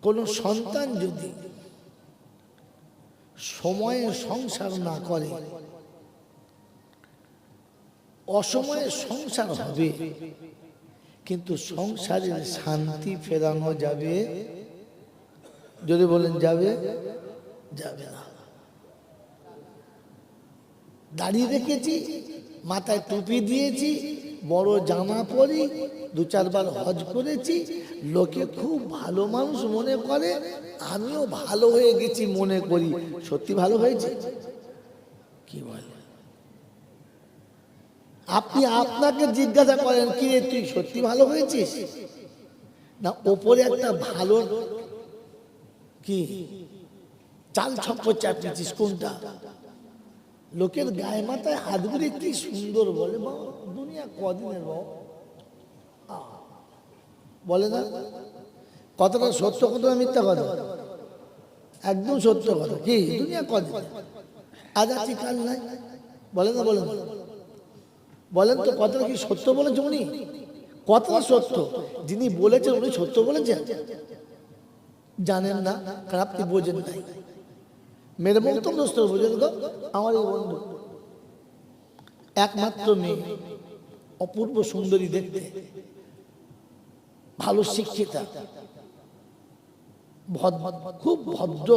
কোনো সন্তান যদি সময়ে সংসার না করে, অসময়ে সংসার হবে, কিন্তু সংসারের শান্তি ফেরানো যাবে? যদি বলেন যাবে? যাবে না। দাড়ি রেখেছি, মাথায় টুপি দিয়েছি, বড় জামা পরি, 2-4 বার হজ করেছি, লোকে খুব ভালো মানুষ মনে করে, আমিও ভালো হয়ে গেছি মনে করি। সত্যি ভালো হয়েছে? কি বলে? আপনি আপনাকে জিজ্ঞাসা করেন, কি রে তুই সত্যি ভালো হয়েছিস না ওপরে একটা ভালো কি চাল ছপ্পর চাপিয়েছিস? কোনটা? লোকের গায়ে মাথায় হাত ঘুরে কি সুন্দর বলে, দুনিয়া কদিনের বলে না? কতটা সত্য, কতটা মিথ্যা কথা? একদম সত্য কথা। কি দুনিয়া কদিন, আজ আছি কাল নাই, বলে না? বলেন বলেন তো, কথাটা কি সত্য বলেছে উনি? কতটা সত্য? যিনি বলেছেন উনি সত্য বলেছেন? জানেন না, কারণ আপনি বোঝেন নাই। মেরে বলতো দোস্ত, বোঝেন তো? আমার এই বন্ধু একমাত্র মেয়ে, অপূর্ব সুন্দরী দেখতে, ভালো শিক্ষিতা, খুব ভদ্র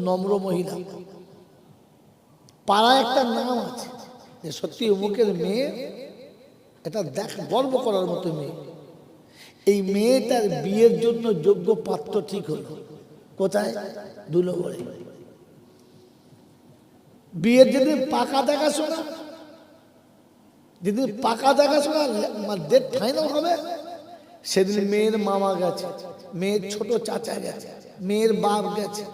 নম্র মহিলা। পাড়ায় একটা নাম আছে যে সত্যি অমুকের মেয়ে, এটা দেখ গর্ব করার মতো মেয়ে। এই মেয়েটার বিয়ের জন্য যোগ্য পাত্র ঠিক হলো কোথায়? ধুলোগড়ে। বিয়ের যেদিন পাকা দেখাশোনা, যেদিন পাকা দেখাশোনা ডেট ফাইনাল হবে, সেদিন মেয়ের মামা গেছে, মেয়ের ছোট চাচা গেছে, মেয়ের বাপ গেছে,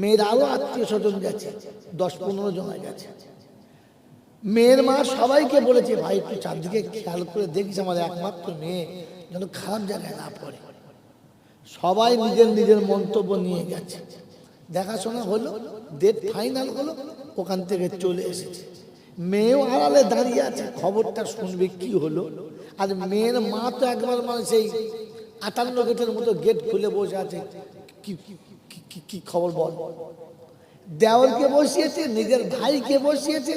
মেয়ের আরো আত্মীয় স্বজন গেছে, 10-15 জন গেছে। মেয়ের মা সবাইকে বলেছে, ভাই একটু চারদিকে খেয়াল করে দেখিস, আমার একমাত্র মেয়ে যেন খারাপ জায়গায় না পড়ে। সবাই নিজের নিজের মন্তব্য নিয়ে গেছে, দেখাশোনা হলো, ডেট ফাইনাল হলো, ওখান থেকে চলে এসেছে। মেয়েও আড়ালে দাঁড়িয়ে আছে, খবরটা শুনবে কি হলো। আর মেয়ের মা তো একবার মানে সেই 58 গেটের মতো গেট খুলে বসে আছে, কি খবর বল। দেওরকে বসিয়েছে, নিজের ভাইকে বসিয়েছে,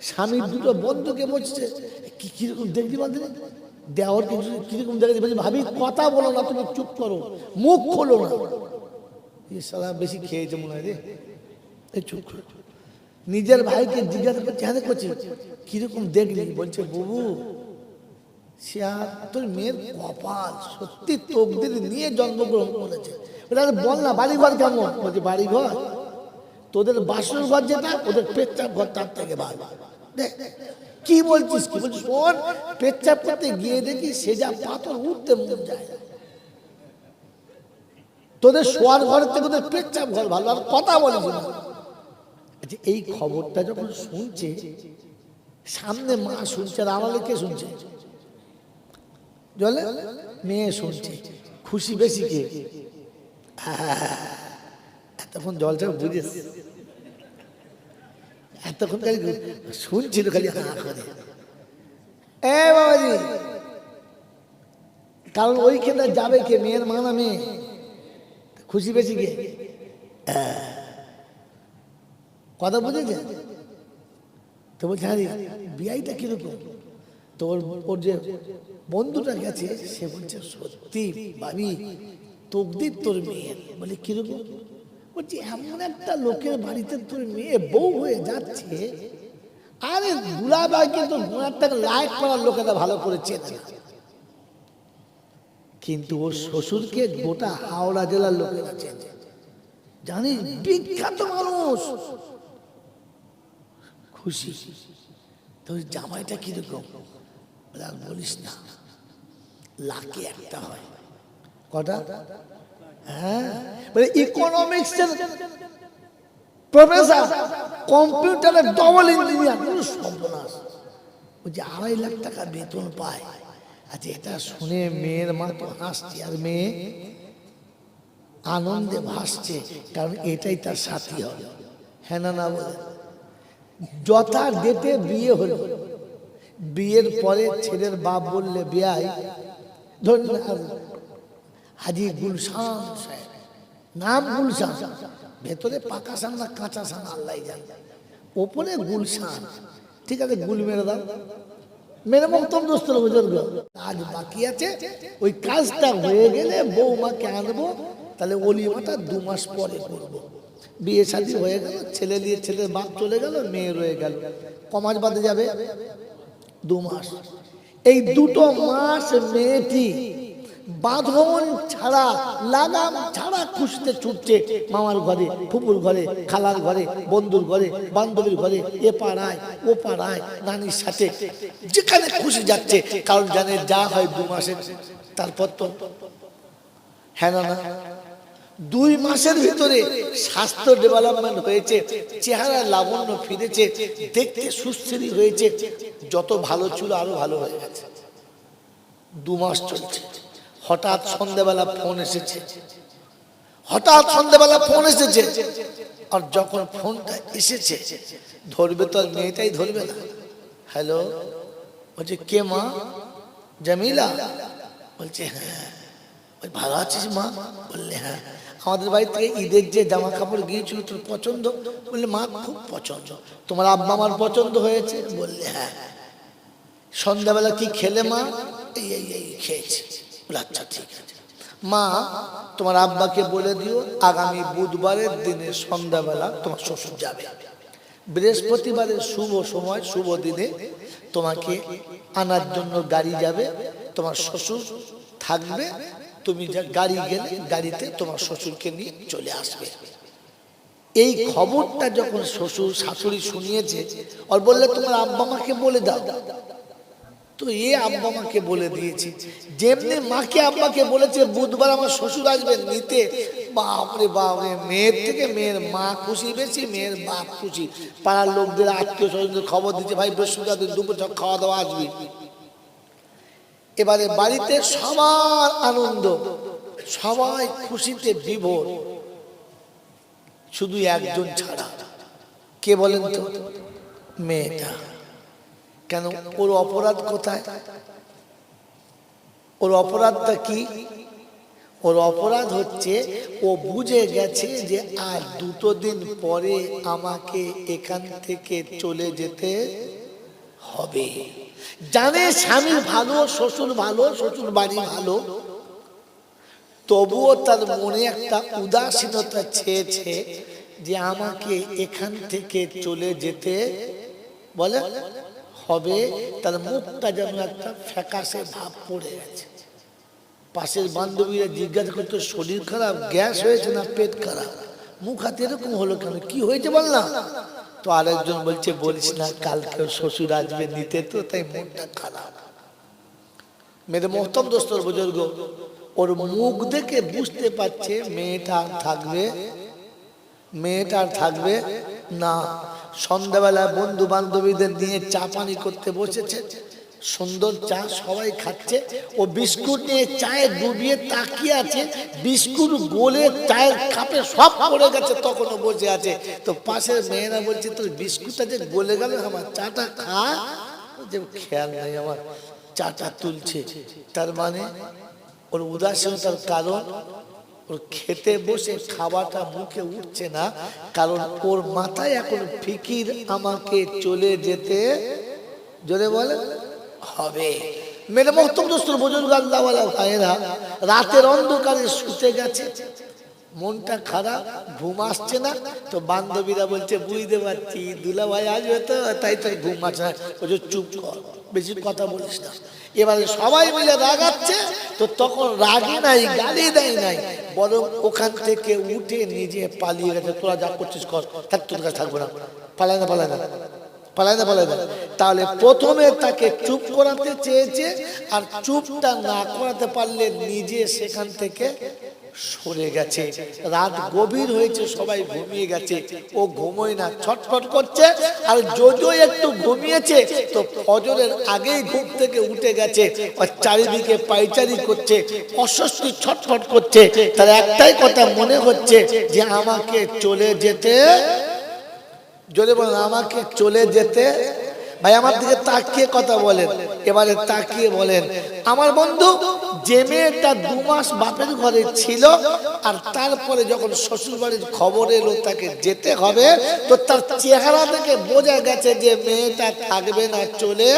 স্বামীর দুটো বন্ধুকে বসিয়েছে। কিরকম দেখলি বলতে? দেওরকে কিরকম দেখেছে, ভাবি কথা বলো না, তুমি চুপ করো, মুখ খোলো না। সালা বেশি খেয়েছে মনে হয় রে, এই চুপ করো। নিজের ভাইকে জিজ্ঞাসা করছে, হ্যাঁ করছি, কিরকম দেখলি? বলছে, বাবু সে তোর মেয়ের কপাল, সত্যি তোকদের নিয়ে জন্মগ্রহণ করেছে। বল না বাড়িঘর কেমন? বলছে বাড়িঘর তোদের বাসর ঘর যেটা, ওদের পেচ্ছাপ ঘর তার থেকে ভালো। কি বলছিস? কি বলছিস? শোন, পেচ্ছাপ করতে গিয়ে দেখি সে যা পাথর উঠতে মন যায়। তোদের শোয়ার ঘরের থেকে ওদের পেচ্ছাপ ঘর ভালো। আর কথা বলিস না। এই খবরটা যখন শুনছে, সামনে মা শুনছে, আর আড়ালে কে শুনছে? জলে মেয়ে শুনছে। খুশি বেশি কে? এতক্ষণ জলটা বুঝেছ, এতক্ষণ খালি শুনছিল, খালি হা করে। এ বাবাজি, কারণ ওইখানে যাবে কে? মেয়ের মা না মেয়ে? খুশি বেশি কে? কথা বুঝেছে তো? বলছে, হ্যাঁ বিয়াইটা কিরকম? তো ওর যে বন্ধুটা গেছে, সে বলছে, সত্যি ভাবি তকদির তোর মেয়ের। বলে কিরকম? বলছি, এমন একটা লোকের বাড়িতে তোর মেয়ে বউ হয়ে যাচ্ছে, আরে দুলাভাই কিন্তু গুণারটাকে লাইক করার লোকেরা ভালো করেছে, কিন্তু ওর শ্বশুরকে গোটা হাওড়া জেলার লোকেরা চেনে, জানিস, বিখ্যাত মানুষ। খুশি। তোর জামাইটা কিরকম? আর বলিস না, লাখে একটা হয়। কটা? হ্যাঁ, মানে ইকোনমিক্সের প্রফেসর, কম্পিউটারের ডবল ইঞ্জিনিয়ার, সর্বনাশ। ওই যে 2.5 লাখ টাকা বেতন পায়। আচ্ছা, এটা শুনে মেয়ের মা তো হাসছে, আর মেয়ে আনন্দে ভাসছে, কারণ এটাই তার সাথী হবে। হ্যাঁ না না বলে? যথা ডেটে বিয়ে হলো। বিয়ের পরে ছেলের বাপ বললে, বিয়াই ধরুন হাজি গুলশান সাহেব, নাম গুলশান, ভেতরে পাকা শান না কাঁচা শান আল্লাহ জানে, ওপরে গুলশান। ঠিক আছে, গুল মেরে দাও। মেরে মহতম দোস্তর বুজুর্গ, আজ বাকি আছে, ওই কাজটা হয়ে গেলে বৌমাকে আনবো, তাহলে ওলিমাটা 2 মাস পরে করবো। বিয়ে শাদী হয়ে গেল, ছেলে দিয়ে ছেলের বাপ চলে গেল, মেয়ে রয়ে গেল, কমাস বাদে যাবে 2 মাস। এই 2 মাস মেয়েটি বাঁধন ছাড়া, লাগাম ছাড়া খুশিতে ছুটছে মামার ঘরে, ফুপুর ঘরে, খালার ঘরে, বন্ধুর ঘরে, বান্ধবীর ঘরে, এ পাড়ায় ও পাড়ায়, নানির সাথে যেখানে খুশি যাচ্ছে, কারণ জানে যা হয় 2 মাসের, তারপর তো হ্যাঁ না না। 2 মাসের ভিতরে স্বাস্থ্য ডেভেলপমেন্ট হয়েছে, চেহারা লাবণ্য ফিরেছে, দেখতে সুস্থির হয়েছে, যত ভালো ছিল আরো ভালো হয়ে গেছে। 2 মাস চলছে, হঠাৎ সন্ধ্যাবেলা ফোন এসেছে, হঠাৎ সন্ধ্যাবেলা ফোন এসেছে। আর যখন ফোনটা এসেছে, ধরবে তো আর মেয়েটাই ধরবে না। হ্যালো, বলছে কে মা? জামিলা। বলছে হ্যাঁ। ভালো আছিস মা? বললে হ্যাঁ। আমাদের বাড়ি থেকে ঈদের যে জামা কাপড় গিয়েছিল তোর পছন্দ? বললে মা খুব পছন্দ। তোমার আব্বা আমার পছন্দ হয়েছে? বললে হ্যাঁ। সন্ধ্যাবেলা কি খেলে মা? এই এই এই খেয়েছি। বলে আচ্ছা ঠিক আছে মা, তোমার আব্বাকে বলে দিও আগামী বুধবারের দিনে সন্ধ্যাবেলা তোমার শ্বশুর যাবে, বৃহস্পতিবারের শুভ সময় শুভ দিনে তোমাকে আনার জন্য গাড়ি যাবে, তোমার শ্বশুর থাকবে, তুমি গাড়ি গেলে গাড়িতে তোমার শ্বশুরকে নিয়ে চলে আসবে। এই খবরটা যখন শ্বশুর শাশুড়ি শুনিয়েছে, আর বললে তোমার আব্বা মাকে বলে দাও। তো এ আব্বা মাকে বলে দিয়েছি, যেমনি মাকে আব্বাকে বলেছে বুধবার আমার শ্বশুর আসবেন নিতে, বাপরে বাপরে, মেয়ের থেকে মেয়ের মা খুশি বেশি, মেয়ের বাপ খুশি। পাড়ার লোকদের আত্মীয় স্বজনদের খবর দিচ্ছে, ভাই বৃহস্পতিবার দিন দুপুর খাওয়া দাওয়া আসবি। এবারে বাড়িতে সবার আনন্দ, সবাই খুশিতে বিভোর, শুধু একজন ছাড়া। কে বলেন তো? মেয়েটা। কেন? ওর অপরাধ কোথায়? ওর অপরাধটা কি? ওর অপরাধ হচ্ছে ও বুঝে গেছে যে আর 2 দিন পরে আমাকে এখান থেকে চলে যেতে হবে। জানে স্বামী ভালো, শ্বশুর ভালো, শ্বশুর বাড়ি ভালো, তবুও তার মনে একটা উদাসীনতা ছেয়েছে যে আমাকে এখান থেকে চলে যেতে বলে হবে। তার মুখটা যেন একটা ফ্যাকাশে ভাব পড়ে গেছে। পাশের বান্ধবীরা জিজ্ঞাসা করতো শরীর খারাপ, গ্যাস হয়েছে না পেট খারাপ, মুখ হাতে এরকম হলো কেন, কি হয়েছে বল না? তো আরেকজন বলছে বলিস না, কালকে শ্বশুর আসবে নিতে, তো তাই মনটা খারাপ। মেরে মোহতম দোস্তর বুজুর্গ, ওর মুখ দেখে বুঝতে পারছে মেয়েটা আর থাকবে, মেয়েটা আর থাকবে না। সন্ধ্যাবেলা বন্ধু বান্ধবীদের নিয়ে চা পানি করতে বসেছে, সুন্দর চা সবাই খাচ্ছে, ও বিস্কুট নিয়ে চায়ে ডুবিয়ে তাকিয়ে আছে, বিস্কুট গলে চায়ের কাপে সব পড়ে গেছে, তখনও বসে আছে। তো পাশের মেয়েরা বলছে তোর বিস্কুটটা যে গলে গেল, আমার চাটা খা। যে খেয়াল নাই, আমার চাটা তুলছে। তার মানে ওর উদাসীনতার কারণ, ওর খেতে বসে খাবারটা মুখে উঠছে না, কারণ ওর মাথায় এখন ফিকির আমাকে চলে যেতে, জোরে বলে, হবে। মেরে মহতম দোস্তর বুজুর্গ আল্লাহওয়ালা ভাইয়েরা, রাতের অন্ধকারে শুতে গেছে, মনটা খারাপ, ঘুম আসছে না। তো বান্ধবীরা বলছে বুঝতে পারছি দুলা ভাই আসবে তো, তাই তাই ঘুম আসছে না। বলছে চুপ কর, বেশি কথা বলিস না। এবারে সবাই মিলে রাগাচ্ছে, তো তখন রাগে নাই, গালি দেয় নাই, বরং ওখান থেকে উঠে নিজে পালিয়ে গেছে। তোরা যা করছিস কর, থাক, তোর কাছে থাকবো না, পালায় না, পালায় না, পালায় না, পালায় না। তাহলে প্রথমে তাকে চুপ করাতে চেয়েছে, আর চুপটা না করাতে পারলে নিজে সেখান থেকে সরে গেছে। রাত গভীর হয়েছে, সবাই ঘুমিয়ে গেছে, ও ঘুমোয় না, ছটফট করছে। আর যদিও একটু ঘুমিয়েছে, তো ফজরের আগেই ঘুম থেকে উঠে গেছে, আর চারিদিকে পাইচারি করছে, অস্বস্তি ছটফট করছে। তার একটাই কথা মনে হচ্ছে যে আমাকে চলে যেতে, জোরে বলেন, আমাকে চলে যেতে। ভাই আমার দিকে তাকিয়ে কথা বলেন, এবারে তাকিয়ে বলেন, আমার বন্ধু যে মেয়েটা 2 মাস বাপের ঘরে ছিল আর তারপরে যখন শ্বশুর বাড়ির খবর এলো তাকে যেতে হবে, তো তার চেহারা থেকে বোঝা গেছে যে মেয়েটা থাকবে না, চলে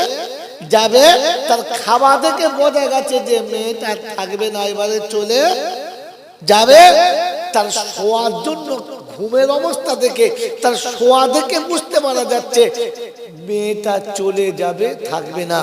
যাবে। তার খাওয়া দেখে বোঝা গেছে যে মেয়েটা থাকবে না, এবারে চলে যাবে। তার শোয়ার জন্য ঘুমের অবস্থা দেখে, তার শোয়া দেখে বুঝতে পারা যাচ্ছে মেয়েটা চলে যাবে, থাকবে না।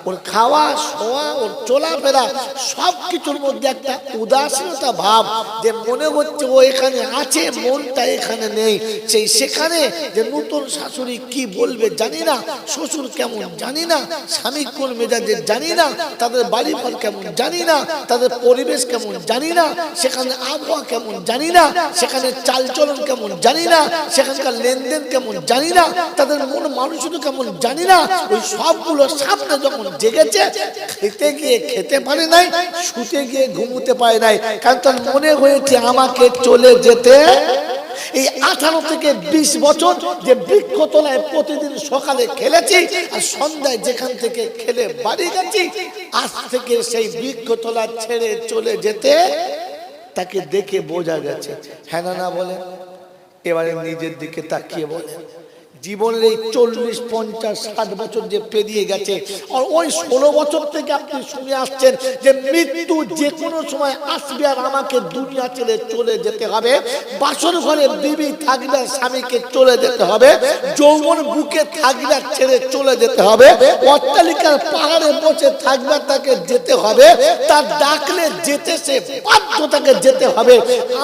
ওর খাওয়া, শোয়া, ওর চলাফেরা সবকিছুর মধ্যে একটা উদাসীনতা ভাব, যে মনে হচ্ছে ও এখানে আছে, মনটা এখানে নেই। সেই সেখানে যে নতুন শাশুড়ি কি বলবে জানি না, শ্বশুর কেমন জানি না, স্বামী কোন মেজাজের জানি না, তাদের বাড়ি ঘর কেমন জানি না, তাদের পরিবেশ কেমন জানি না, সেখানে আবহাওয়া কেমন জানি না, সেখানে চালচলন কেমন জানি না, সেখানকার লেনদেন কেমন জানি না, তাদের মন মানুষও কেমন জানি না। ওই সবগুলো সামনে যখন জেগেছে, খেতে গিয়ে খেতে পারে নাই, শুতে গিয়ে ঘুমোতে পারে নাই, কারণ তার মনে হয়েছে আমাকে চলে যেতে। এই 18 থেকে 20 বছর যে বৃক্ষতলায় প্রতিদিন সকালে খেলেছি আর সন্ধ্যায় যেখান থেকে খেলে বাড়ি গেছি, আজ থেকে সেই বৃক্ষতলা ছেড়ে চলে যেতে তাকে দেখে বোঝা গেছে। হ্যাঁ না বলে? এবারে নিজের দিকে তাকিয়ে বলে, জীবনের এই 40, 50, 60 বছর যে পেরিয়ে গেছে, আর ওই 16 বছর থেকে আপনি শুনে আসছেন যে মৃত্যু যে কোনো সময় আসবে আর আমাকে দুনিয়া ছেড়ে চলে যেতে হবে। বাসর ঘরে বিবি থাকবে, স্বামীকে চলে যেতে হবে। যৌবন বুকে থাকবে, ছেড়ে চলে যেতে হবে। অট্টালিকার পাহাড়ে বসে থাকবে, তাকে যেতে হবে। তার ডাকলে যেতে সে বাধ্য, তাকে যেতে হবে।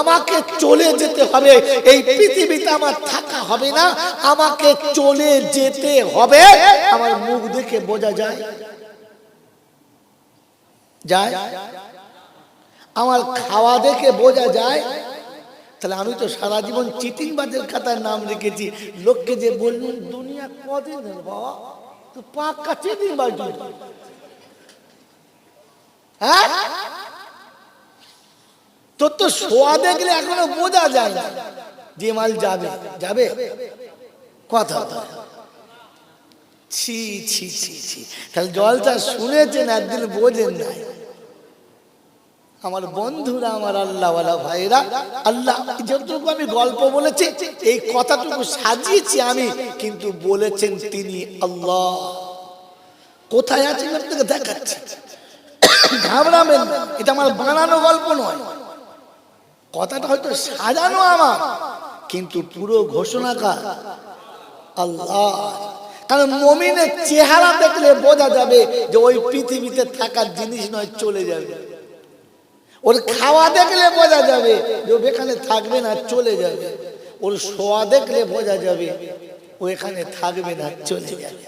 আমাকে চলে যেতে হবে, এই পৃথিবীতে আমার থাকা হবে না, আমাকে চলে যেতে হবে। আমার মুখ দেখে বোঝা যায়, আমার খাওয়া দেখে বোঝা যায়। তাহলে আমি তো সারা জীবন চিটিংবাজের খাতায় নাম রেখেছি। লোককে যে বললেন দুনিয়া কদিন বাবা, তো পাক্কা চিটিংবাজ। হ্যাঁ, তোর তো শোয়া দেখলে এখনো বোঝা যায় না যে মাল যাবে যাবে কথা। ছি ছি ছি ছি, তাহলে জলটা শুনেছেন, একদিন বোঝেন নাই। আমার বন্ধুরা, আমার আল্লাহওয়ালা ভাইরা, আল্লাহ যতটুকু আমি গল্প বলেছি, এই কথাটুকু সাজিয়েছি আমি, কিন্তু বলেছেন তিনি আল্লাহ। কোথায় আছেন আপনাকে দেখাচ্ছি, ঘাবড়াবেন না, এটা আমার বানানো গল্প নয়। কথাটা হয়তো সাজানো আমার, কিন্তু পুরো ঘোষণাকার আল্লাহ। কারণ মুমিনের চেহারা দেখলে বোঝা যাবে যে ওই পৃথিবীতে থাকার জিনিস নয়, চলে যাবে। ওর খাওয়া দেখলে বোঝা যাবে যে ও এখানে থাকবে না, চলে যাবে। ওর শোয়া দেখলে বোঝা যাবে ও এখানে থাকবে না, চলে যাবে।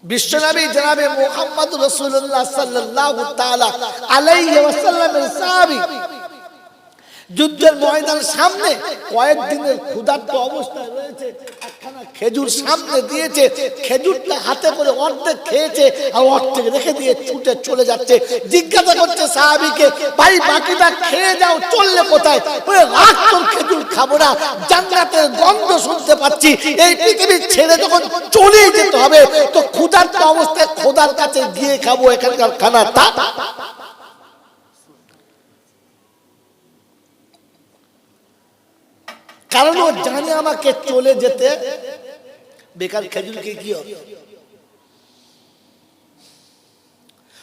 বিশ্বনবী জনাবে মুহাম্মদ রাসূলুল্লাহ সাল্লাল্লাহু তাআলা আলাইহি ওয়াসাল্লামের সাহাবী যুদ্ধের ময়দানের সামনে কয়েকদিনের ক্ষুধার্ত অবস্থায় রয়েছে, একখানা খেজুর সামনে দিয়েছে, খেজুরটা হাতে করে অর্ধেক খেয়েছে আর অর্ধেক রেখে দিয়ে ছুটে চলে যাচ্ছে। জিজ্ঞাসা করছে সাহাবীকে, ভাই বাকিটা খেয়ে যাও, চললে কোথায়? বলে রাখ, তোর খেজুর খাবো না, জান্নাতের গন্ধ শুনতে পাচ্ছি, এই পৃথিবী ছেড়ে যখন চলে যেতে হবে তো ক্ষুধার্ত অবস্থায় খোদার কাছে গিয়ে খাবো এখানকার খানাটা। কারণ ও জানে আমাকে চলে যেতে, বেকার খেজুরকে কি হবে?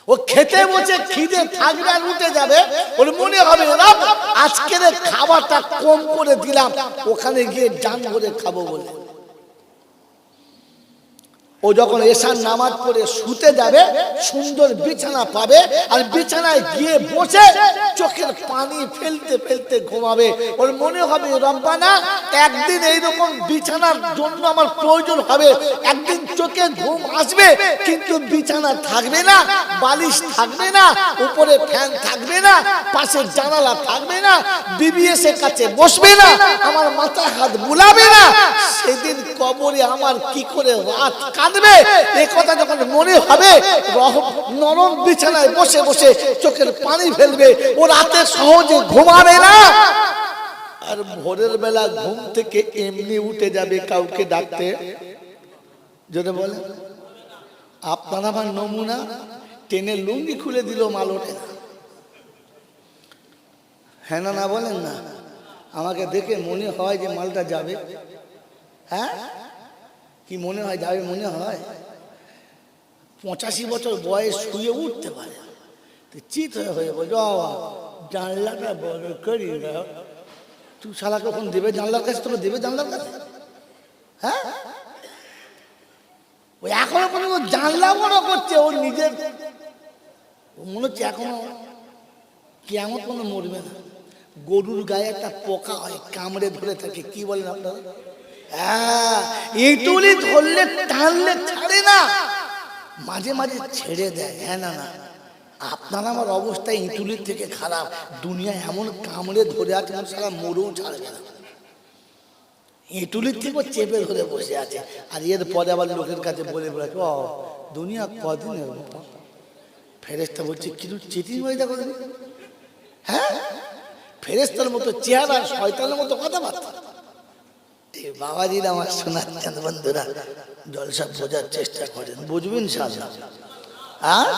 ও খেতে বসে খিদে থাকবে আর উঠে যাবে, ওর মনে হবে রব আজকের খাবারটা কম করে দিলাম, ওখানে গিয়ে জান ভরে খাবো বলে। ও যখন এশার নামাজ পড়ে শুতে যাবে, সুন্দর বিছানা পাবে আর বিছানায় গিয়ে বসে চোখের পানি ফেলতে ফেলতে ঘুমাবে। ওর মনে হবে রব্বানা একদিন এইরকম বিছানার জন্য আমার প্রয়োজন হবে, একদিন চোখে ঘুম আসবে কিন্তু বিছানা থাকবে না, বালিশ থাকবে না, উপরে ফ্যান থাকবে না, পাশে জানালা থাকবে না, বিবি এসে কাছে বসবে না, আমার মাথায় হাত বুলাবে না। সেদিন কবরে আমার কি করে রাত কাঁদবে, এই কথা যখন মনে হবে নরম বিছানায় বসে বসে চোখের পানি ফেলবে, ও রাতে সহজে ঘুমাবে না। আর ভোরের বেলা ঘুম থেকে এমনি উঠে যাবে কাউকে ডাকতে, যদি বলে আপনার আমার নমুনা, টেনে লুঙ্গি খুলে দিল, মাল ওঠে না। হ্যাঁ না, না বলেন না? আমাকে দেখে মনে হয় যে মালটা যাবে। হ্যাঁ, কি মনে হয় যাবে? মনে হয় 85 বছর বয়স শুয়ে উঠতে পারে, চিত হয়ে বলছে জানলাটা বড় করি না। তুই শালা কখন দেবে জানলার কাছে? তোকে দেবে জানলার কাছে? হ্যাঁ, ওই এখনো পর্যন্ত জানলা বড় করছে ওর নিজের। মনে হচ্ছে এখনো কেমন কোনো মরবে না। গরুর গায়ে একটা পোকা হয়, কামড়ে ধরে থাকে, কি বলেন আপনারা? হ্যাঁ, ইঁটুলি ধরলে টানলে ছাড়ে না, মাঝে মাঝে ছেড়ে দেয়। হ্যাঁ না, না আপনার আমার অবস্থা ইঁটুলির থেকে খারাপ। দুনিয়া এমন কামড়ে ধরে আছে, সারা মরেও ছাড়বে না। ইঁটুলির থেকে চেপে ধরে বসে আছে। আর এর পরে আবার লোকের কাছে বলে বেড়াচ্ছে ও দুনিয়া কদিনের মতো। ফেরেশতা বলছে কিছু চিঠি হয়ে দেখো। হ্যাঁ, ফেরেশতার মতো চেহারা, শয়তানের মতো কথাবার্তা। বাবাজিরা আমার শোনাচ্ছেন, বন্ধুরা জলসা বোঝার চেষ্টা করেন, বুঝবেন ইনশাআল্লাহ। আর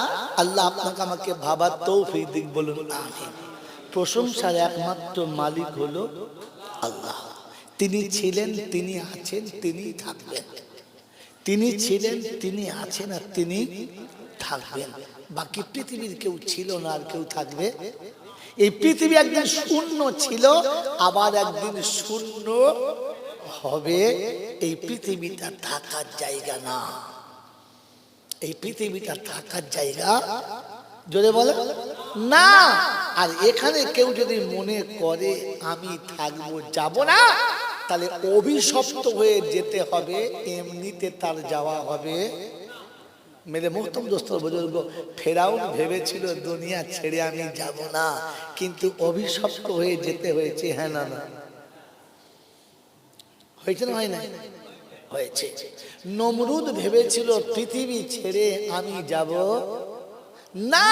আল্লাহ আপনাকে আমাকে ভাবার তৌফিক দিক, বলুন আমিন। প্রশংসার একমাত্র মালিক হলো আল্লাহ। তিনি ছিলেন, তিনি আছেন, তিনি থাকবেন। তিনি ছিলেন, তিনি আছেন, আর তিনি থাকবেন। বাকি পৃথিবীর কেউ ছিল না, আর কেউ থাকবে। এই পৃথিবী একদিন শূন্য ছিল, আবার একদিন শূন্য হবে। এই পৃথিবীটা থাকার জায়গা না, এই পৃথিবীটা থাকার জায়গা জোরে বলে না। আর এখানে কেউ যদি মনে করে আমি থাকবো, যাব না, তাহলে অভিশপ্ত হয়ে যেতে হবে, এমনিতে তার যাওয়া হবে। মেরে মোহতম দোস্ত বুজুর্গ, ফেরাউন ভেবেছিল দুনিয়া ছেড়ে আমি যাব না, কিন্তু অভিশপ্ত হয়ে যেতে হয়েছে। হ্যাঁ না, না হয়েছে না? হয় না? হয়েছে। নমরুদ ভেবেছিল পৃথিবী ছেড়ে আমি যাব না,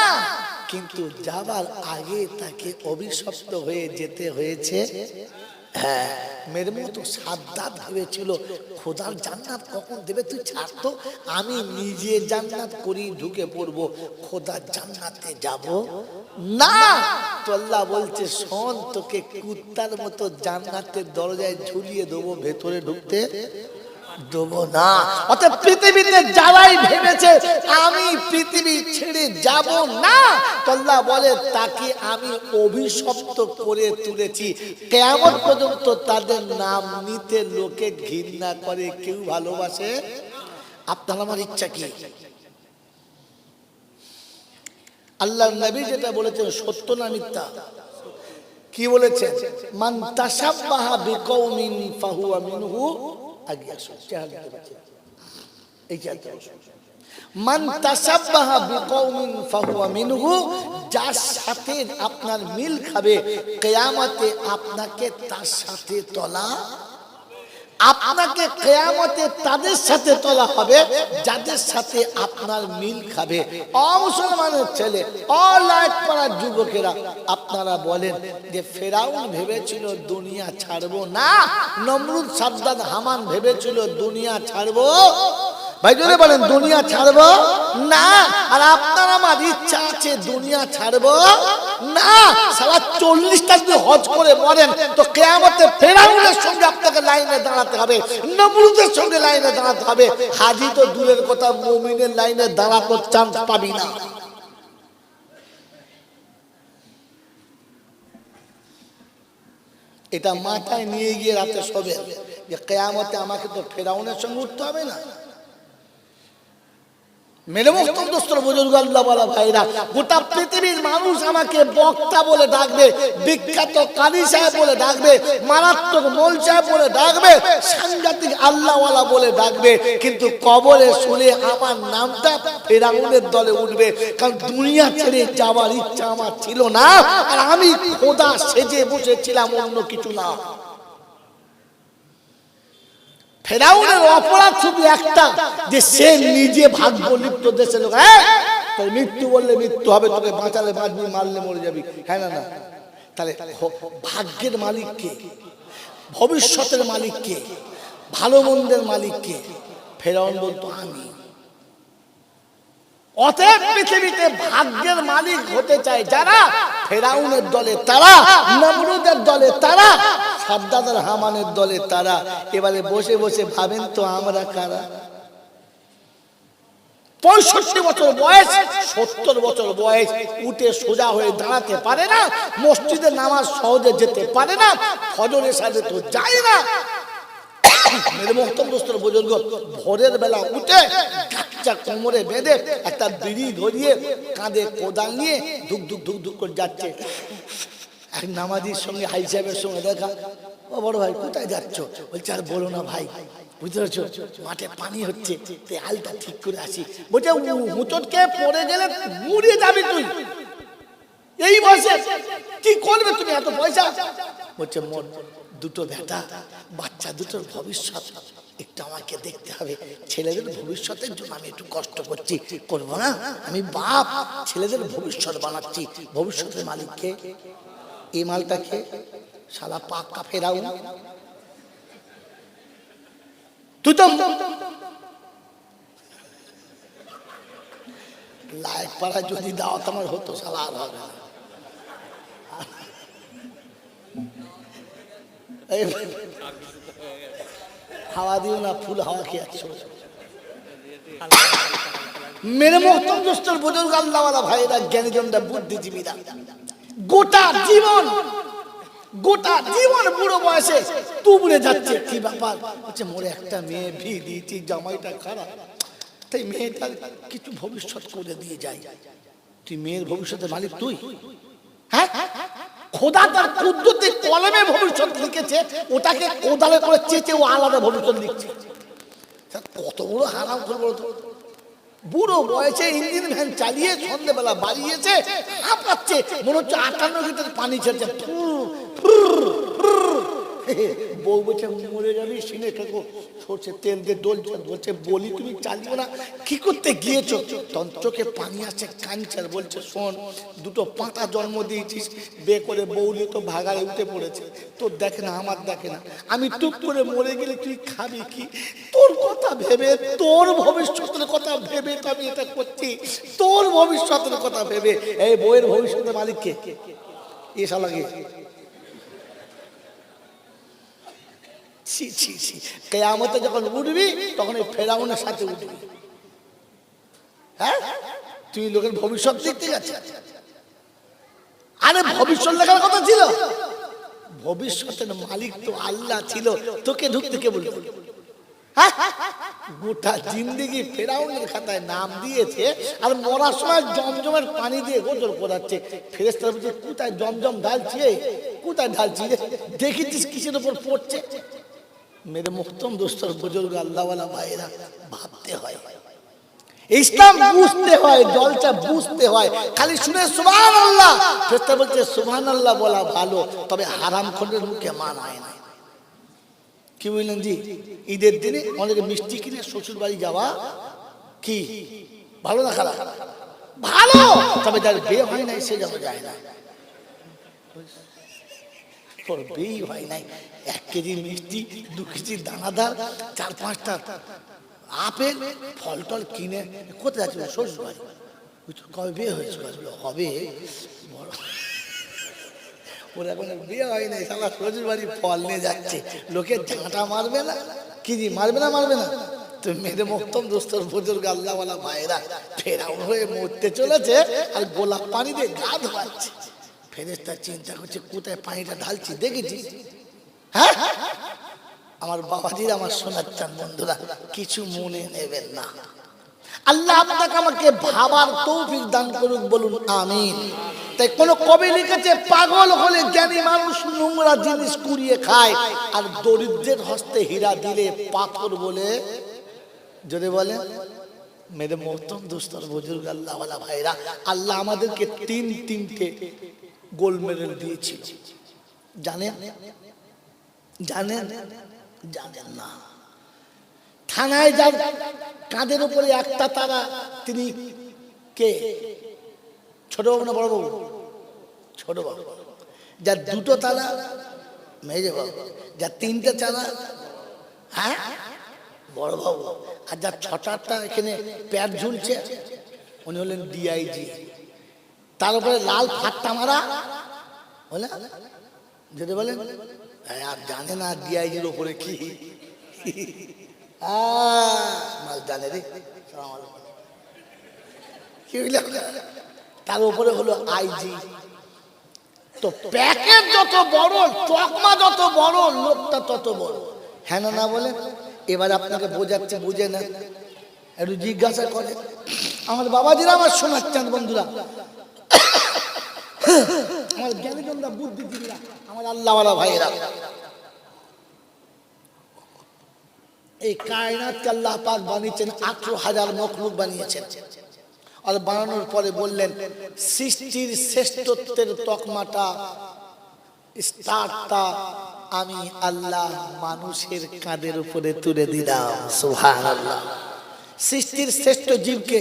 কিন্তু যাবার আগে তাকে অভিশপ্ত হয়ে যেতে হয়েছে। হ্যাঁ, মেরে মতো সাদ্দাত ভেবেছিল খোদার জান্নাত কখন দেবে, তুই ছাড় তো, আমি নিজে জান্নাত করি, ঢুকে পড়বো, খোদার জান্নাতে যাব না। তো আল্লাহ বলছে শোন, তোকে কুত্তার মতো জান্নাতের দরজায় ঝুলিয়ে দেবো, ভেতরে ঢুকতে দেবো না। অর্থাৎ পৃথিবীতে যারাই ভেবেছে আমি পৃথিবী ছেড়ে যাব না, তো আল্লাহ বলে তাকে আমি অভিশপ্ত করে তুলেছি। কিয়ামত পর্যন্ত তাদের নাম নিতে লোকে ঘৃণা করে, কেউ ভালোবাসে। আপনার আমার ইচ্ছা কি? আল্লাহর নবী যেটা বলেছেন সত্য না মিথ্যা? কি বলেছেন? মান তাশাব্বাহা বিকওমিন ফাহুয়া মিনহু। মান তাশাব্বাহা বিকওমিন ফাহুয়া মিনহু, যার সাথে আপনার মিল খাবে কিয়ামতে আপনাকে তার সাথে তোলা, আপনাকে কিয়ামতে তাদের সাথে তোলা হবে যাদের সাথে আপনার মিল খাবে। অমুসলমানের ছেলে, অলাইট পাড়ার যুবকেরা, আপনারা বলেন যে ফেরাউন ভেবেছিল দুনিয়া ছাড়বো না, নমরুদ, সাদ্দাত, হামান ভেবেছিল দুনিয়া ছাড়বো, ভাই জোরে বলেন দুনিয়া ছাড়বো না। আর আপনার আমার ইচ্ছা আছে দুনিয়া ছাড়বো না। সারা 40টা যদি হজ করে মরেন, তো কিয়ামতে ফেরাউনের সঙ্গে আপনাকে লাইনে দাঁড়াতে হবে, নমরুদের সঙ্গে লাইনে দাঁড়াতে হবে। হাজি তো দূরের কথা, মুমিনের লাইনে দাঁড়ানোর চান্স পাবি না। এটা মাথায় নিয়ে গিয়ে রাতে শোবে যে কিয়ামতে আমাকে তো ফেরাউনের সঙ্গে উঠতে হবে না। মেরে মোহতরম দোস্তর বুজুর্গ, আল্লাহ ওয়ালা ভাইরা, গোটা পৃথিবীর মানুষ আমাকে বক্তা বলে ডাকবে, বিখ্যাত কারি সাহেব বলে ডাকবে, মারাত্মক মৌল সাহেব বলে ডাকবে, সাংঘাতিক আল্লাহ ওয়ালা বলে ডাকবে, কিন্তু কবরে শুনে আমার নামটা ফেরাউনের দলে উঠবে। কারণ দুনিয়া ছেড়ে যাওয়ার ইচ্ছা আমার ছিল না, আর আমি খোদা সেজে বসেছিলাম, অন্য কিছু না। ফেরাউনের অপরাধ শুধু একটা, যে সে নিজে ভাগ্য লিপ্ত দেশের লোক। তোর মৃত্যু বললে মৃত্যু হবে, তোকে বাঁচালে বাঁচবি, মারলে মরে যাবি। হ্যাঁ না, না, তাহলে ভাগ্যের মালিক কে? ভবিষ্যতের মালিক কে? ভালো মন্দের মালিক কে? ফেরাউন বলতো আমি। অতএব পৃথিবীতে ভাগ্যের মালিক হতে চায় যারা, ফেরাউনের দলে তারা, নমরুদের দলে তারা, সাদ্দাত আর হামানের দলে তারা। এবারে বসে বসে ভাবেন তো আমরা কারা? 65 বছর বয়স, 70 বছর বয়স, উঠে সোজা হয়ে দাঁড়াতে পারে না, মসজিদে নামাজ সহজে যেতে পারে না, ফজরের সাথে তো যায় না। মেরে মোহতরম দোস্তর বুজুর্গ, ভোরের বেলা উঠে গাচ্চা কোমরে বেঁধে একটা বিড়ি ধরিয়ে কাঁধে কোদাল নিয়ে ধুক ধুক ধুক ধুক করে যাচ্ছে। এক নামাজির সঙ্গে হাই সাহেবের সঙ্গে দেখা, ও বড় ভাই কোথায় যাচ্ছ? বলছে আর বলো না ভাই, বুঝতে পারছো মাঠে পানি হচ্ছে, হালটা ঠিক করে আসি। বলছে হুচটকে পড়ে গেলে মুড়িয়ে যাবি তুই, এই বয়সে কি করবে তুমি এত পয়সা? বলছে মোর দুটো বেটা, বাচ্চা দুটোর ভবিষ্যৎ একটু আমাকে দেখতে হবে, ছেলেদের ভবিষ্যতের জন্য আমি একটু কষ্ট করছি, করবো না? আমি বাপ, ছেলেদের ভবিষ্যৎ বানাচ্ছি। ভবিষ্যতের মালিককে, এই মালটাকে শালা পাক্কা ফেরাও। তুই তো লাইক পাড়া যদি দাও তোমার হতো, শালা আর হবে না। হাওয়া দিও না, ফুল হাওয়া খেয়ে মেরে মোহতরম দোস্তর বুজুর্গ আল্লাহওয়ালা ভাইরা, জ্ঞানীজনরা, বুদ্ধিজীবীরা, গোটা জীবন বুড়ো বয়সে তুবড়ে যাচ্ছে। কি ব্যাপার? হচ্ছে মোরে একটা মেয়ে বিয়ে দিয়েছি, জামাইটা খারাপ, তাই মেয়েটার কিছু ভবিষ্যৎ করে দিয়ে যায়। তুই মেয়ের ভবিষ্যতের মালিক তুই? হ্যাঁ, খোদা তার কুদরতে কলমে ভবিষ্যৎ লিখেছে, ওটাকে কোদালে করে চেঁচে ও আলাদা ভবিষ্যৎ লিখছে। কত বড় হারাম করে বলতো। বুড়ো বয়সে ইঞ্জিন ভ্যান চালিয়ে সন্ধ্যেবেলা বাড়ি এসে হাঁপাচ্ছে, মনে হচ্ছে 58 লিটার পানি ছেড়েছে। বউ বলছে মরে যাবি, সিনে খেকো সরষে তেল দিয়ে ডোল বলছে, বলি তুমি চালিও না, কি করতে গিয়েছো? তখন চোখে পানি আসছে, কাঁদছে, বলছে শোন, দুটো পাঁটা জন্ম দিয়েছিস, বে করে বউলি তো ভাগাড়ে উঠে পড়েছে, তোর দেখে না, আমার দেখে না, আমি টুক করে মরে গেলে তুই খাবি কি? তোর কথা ভেবে, তোর ভবিষ্যতের কথা ভেবে তো আমি এটা করছি, তোর ভবিষ্যতের কথা ভেবে। এই বউয়ের ভবিষ্যতের মালিক কে? এসা লাগে। কিয়ামতে যখন উঠবি তখন এই ফেরাউনের সাথে উঠবি। হ্যাঁ, তুই লোকের ভবিষ্যৎ দেখতে যাচ্ছিস? আরে ভবিষ্যৎ লেখার কথা ছিল, ভবিষ্যতের মালিক তো আল্লাহ ছিল, তোকে ঢুকতে কে বলল? গোটা জিন্দেগি ফেরাউনের খাতায় নাম দিয়েছে, আর মরার সময় জমজমের পানি দিয়ে গোসল করাচ্ছে। ফেরেশতারা বলছে কোথায় জমজম ঢালছি, কোথায় ঢালছি, দেখেছিস কিসের উপর পড়ছে? মেরে মুহতরম দোস্তর বুজুর্গ আল্লাহওয়ালা ভাইরা, ভাবতে হয়, ইসলাম বুঝতে হয়, জলসা বুঝতে হয়। খালি শুনে সুবহানাল্লাহ, ফেরেশতা বলছে সুবহানাল্লাহ বলা ভালো, তবে হারামখোরের মুখে মানায় না। কি বললেন জি? ঈদের দিনে অনেকে মিষ্টি কিনে শ্বশুর বাড়ি যাওয়া কি ভালো না খারাপ? ভালো, তবে যার বিয়ে হয় নাই সে যেন যায় না। তোর বিয়ে হয় নাই, 1 কেজি মিষ্টি, 2 কেজি দানাদার, 4-5টা আপেল ফল টল কিনে কোথায় যাচ্ছে? শ্বশুর বাড়ি। কবে বিয়ে হয়েছে? হবে, ওর এখন বিয়ে হয় নাই, সালা শ্বশুর বাড়ি ফল নিয়ে যাচ্ছে, লোকের ঝাঁটা মারবে না? কি জি মারবে না, মারবে না? তো মেরে মুহতরম দোস্তর বুজুর্গ আল্লাহওয়ালা ভাইরা, ফেরাউন হয়ে মরতে চলেছে আর গোলাপ পানি দিয়ে গা ধোয়াচ্ছে। ফেরেশতা চিন্তা করছে কোথায় পানিটা ঢালছি, দেখেছিস? হ্যাঁ, আমার বাবাজির, আমার সোনার চাঁদ বন্ধুরা, কিছু মনে নেবেন না। আল্লাহ আপনাকে আমাকে ভাবার তৌফিক দান করুক, বলুন আমিন। তাই কোন কবি লিখেছে, পাগল হলে জ্ঞানী মানুষ নোংরা জিনিস কুড়িয়ে খায়, আর দরিদ্রের হস্তে হীরা দিলে পাথর বলে। যদি বলে মেরে মোহতরম দোস্তর বুজুর্গ আল্লাহওয়ালা ভাইরা, আল্লাহ আমাদেরকে 3টে গোল্ড মেডেল দিয়েছিল, জানেন? জানেন? জানেন না? থানায় যার কাঁধের উপরে একটা তারা, তিনি কে? ছোট বাবু না বড় বাবু? ছোট বাবু। যার 2টো তালা, মেজে বাবু। যার 3টে তালা, হ্যাঁ, বড় বাবু। আর যার 6-8টা এখানে প্যাড ঝুলছে, উনি হলেন ডিআইজি। তার উপরে লাল ফাট্টা মারা, বলে যেটা বলেন আর জানে না ডিআইজির উপরে কি মাল জানে রে। কি হইল? তার উপরে হলো আইজি। তো প্যাকেট যত বড়, তকমা যত বড়, লোকটা তত বড়। হ্যাঁ না বলে? এবার আপনাকে বোঝাচ্ছে, বুঝে না, একটু জিজ্ঞাসা করে। আমার বাবাজিরা, আমার শোনাচ্ছেন বন্ধুরা, আমার জ্ঞানীজনরা, বুদ্ধিজীবীরা, আমার আল্লাহওয়ালা ভাইয়েরা, এই কায়নাতকে আল্লাহ পাক বানিয়েছেন, 18,000 মখলুক বানিয়েছেন। আর বানানোর পরে বললেন সৃষ্টির শ্রেষ্ঠত্বের তকমাটা, স্টারটা আমি আল্লাহ মানুষের কাঁধের উপরে তুলে দিলাম। সুবহানাল্লাহ। সৃষ্টির শ্রেষ্ঠ জীবকে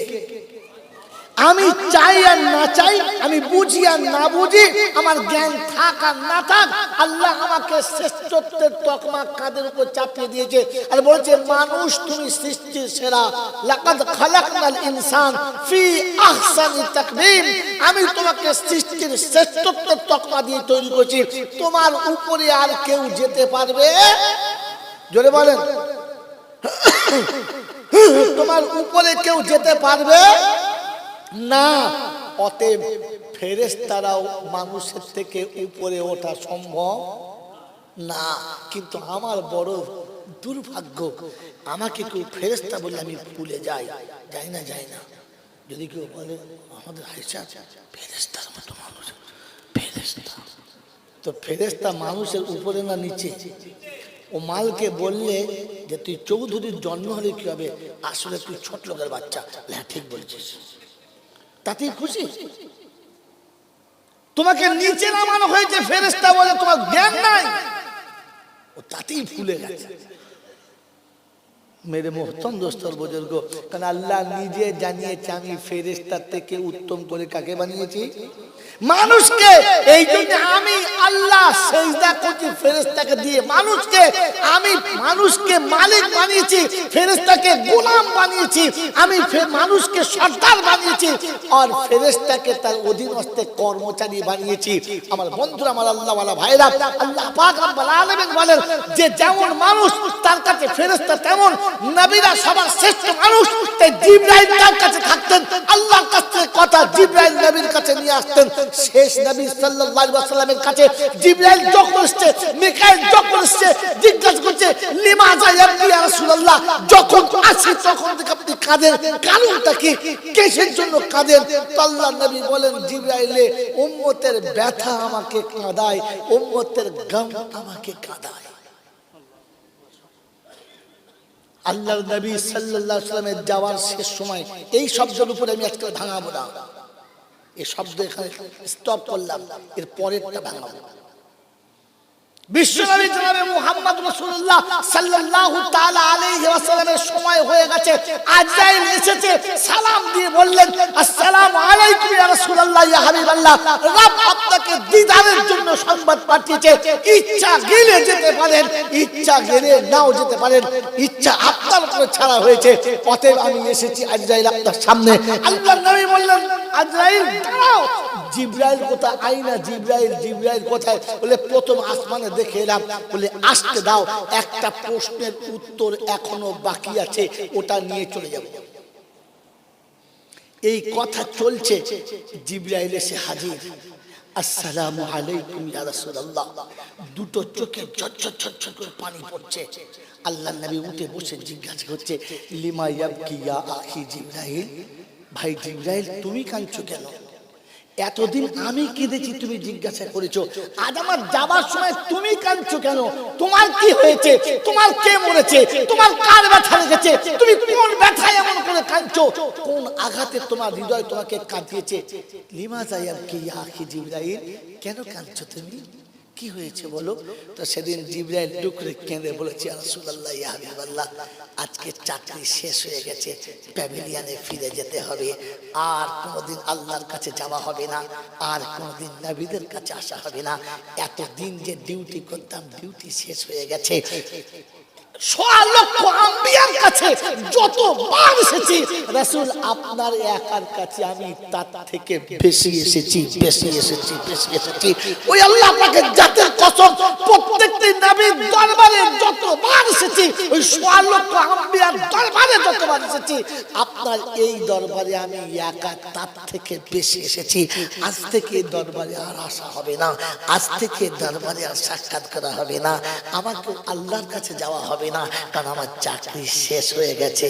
আমি চাই আর না চাই, আমি বুঝি আর না বুঝি, আমার জ্ঞান থাক আর না থাক, আল্লাহ আমাকে শ্রেষ্ঠত্বের তকমা কাঁধের উপর চাপিয়ে দিয়েছে। আর বলেছে মানুষ তুমি সৃষ্টির সেরা, লাকাদ খালাকনাল ইনসান ফি আহসানি তাকবীম, আমি তোমাকে সৃষ্টির শ্রেষ্ঠত্বের তকমা দিয়ে তৈরি করেছি। তোমার উপরে আর কেউ যেতে পারবে? জোরে বলেন, তোমার উপরে কেউ যেতে পারবে না। অতএব ফেরেশতারাও মানুষের থেকে উপরে ওঠা সম্ভব না। কিন্তু আমার বড় দুর্ভাগ্য, আমাকে কেউ ফেরেশতা বলে আমি ভুলে যাই, যাই না। যদি কেউ বলে আমাদের আয়েশা ফেরেশতার মতো মানুষ, ফেরেশতা, তো ফেরেশতা মানুষের উপরে না নিচে? ও মালকে বললে যে তুই চৌধুরীর জন্ম হলে কি হবে, আসলে তুই ছোট লোকের বাচ্চা। হ্যাঁ ঠিক বলছিস, তাতেই খুশি? তোমাকে নিচে নামানো হয়েছে ফেরেশতা বলে, তোমার জ্ঞান নাই, ও তাতেই ভুলে গেছে। মেরে মোহতরম দোস্তর বুজুর্গ, কারণ আল্লাহ নিজে জানিয়েছে আমি ফেরেশতার থেকে উত্তম করে কাকে বানিয়েছি? মানুষকে। এই জন্য আমি আল্লাহ সিজদা করছি ফেরেশতাকে দিয়ে। মানুষকে মালিক বানিয়েছি, ফেরেশতাকে গোলাম বানিয়েছি। আমি মানুষকে সর্দার বানিয়েছি আর ফেরেশতাকে তার অধীনস্থ কর্মচারী বানিয়েছি। আমার বন্ধুরা, আমার আল্লাহওয়ালা ভাইরা, আল্লাহ পাক রব্বুল আলামিন বলেন যে যেমন মানুষ তার কাছে ফেরেশতা তেমন। নবীরা সবার শ্রেষ্ঠ মানুষ, তাই জিবরাইল তার কাছে থাকতেন, আল্লাহর কাছে কথা জিবরাইল নবীর কাছে নিয়ে আসতেন। শেষ নবী সাল্লাল্লাহু আলাইহি ওয়াসাল্লামের কাছে জিবরাইল যখন আসছে, মিকাইল যখন আসছে, জিজ্ঞাসা করছে লিমাযা ইয়াবকি ইয়া রাসূলুল্লাহ, যখন আসি তখন থেকে আপনি কাঁদেন, কারণটা কি, কিসের জন্য কাঁদেন? তো আল্লাহর নবী বলেন জিবরাইলে উম্মতের ব্যথা আমাকে কাঁদায়, উম্মতের গম আমাকে কাঁদায়। আল্লাহর নবী সাল্লাল্লাহু আলাইহি ওয়াসাল্লামের যাওয়ার শেষ সময় এই শব্দের উপরে আমি আজকে ভাঙাবো না, এই শব্দ এখানে স্টপ করলাম, এর পরেরটা ভাঙাবো। বিশ্বনবী জনাবে মুহাম্মদ রাসূলুল্লাহ সাল্লাল্লাহু তাআলা আলাইহি ওয়াসাল্লামের সময় হয়ে গেছে। আজরাইল এসেছে, সালাম দিয়ে বললেন আসসালামু আলাইকুম ইয়া রাসূলুল্লাহ, ইয়া হাবিবাল্লাহ, রব আপনাকে দিদারের জন্য সংবাদ পাঠিয়েছে। ইচ্ছা গেলে যেতে পারেন, ইচ্ছা গেলে নাও যেতে পারেন, ইচ্ছা আপনার উপরে ছাড়া হয়েছে। অতএব আমি এসেছি আজরাইল আপনার সামনে। আল্লাহর নবী বললেন আজরাইল দাঁড়াও। জিবরাইল কোথায়? আইনা জিবরাইল কোথায়? বলে প্রথম আসমানে দেখে এলাম। বলে আসতে দাও, একটা প্রশ্নের উত্তর এখনো বাকি আছে, ওটা নিয়ে চলে যাব। এই কথা চলছে, জিবরাইল এসে হাজির। আসসালামু আলাইকুম ইয়া রাসূলুল্লাহ। দুটো চোখে ঝরঝর করে পানি পড়ছে। আল্লাহর নবী উঠে বসে জিজ্ঞাসা করছে লিমা ইয়াবকি ইয়া আখি জিবরাইল, ভাই জিবরাইল তুমি কাঁদছো কেন? এতদিন আমি কেঁদেছি, তুমি জিজ্ঞাসা করেছো, আজ আমার যাবার সময় তুমি কাঁদছো কেন? তোমার কি হয়েছে? তোমার কে মরেছে? তোমার কার ব্যথা লেগেছে? তুমি কোন ব্যথায় এমন করে কাঁদছো? কোন আঘাতে তোমার হৃদয় তোমাকে কাঁদিয়েছে? লিমাযা ইয়াবকি ইয়া আখি জিবরাইল, কেন কাঁদছো তুমি? কি হয়েছে বলো? তো সেদিন জিবরাইল টুকরে কেঁদে বলেছে ইয়া রাসূলুল্লাহ, ইয়া হাবিবাল্লাহ, আজকে চাকরি শেষ হয়ে গেছে, প্যাভিলিয়নে ফিরে যেতে হবে, আর কোনোদিন আল্লাহর কাছে যাওয়া হবে না, আর কোনোদিন নবীদের কাছে আসা হবে না। এতদিন যে ডিউটি করতাম, ডিউটি শেষ হয়ে গেছে। সোয়া লক্ষ আম্বিয়ার কাছে যতবার এসেছি রাসূল আপনার একার কাছে আমি তার থেকে বেশি এসেছি। ওই আল্লাহ পাকের জাতের কসম, প্রত্যেকটি নবীর দরবারে যতবার এসেছি, ওই সোয়া লক্ষ আম্বিয়ার দরবারে যতবার এসেছি, আপনার এই দরবারে আমি একা তার থেকে বেশি এসেছি। আজ থেকে দরবারে আর আসা হবে না, আজ থেকে দরবারে আর সাক্ষাৎ করা হবে না, আমাকে আল্লাহর কাছে যাওয়া হবে না, কারণ আমার চাকরি শেষ হয়ে গেছে।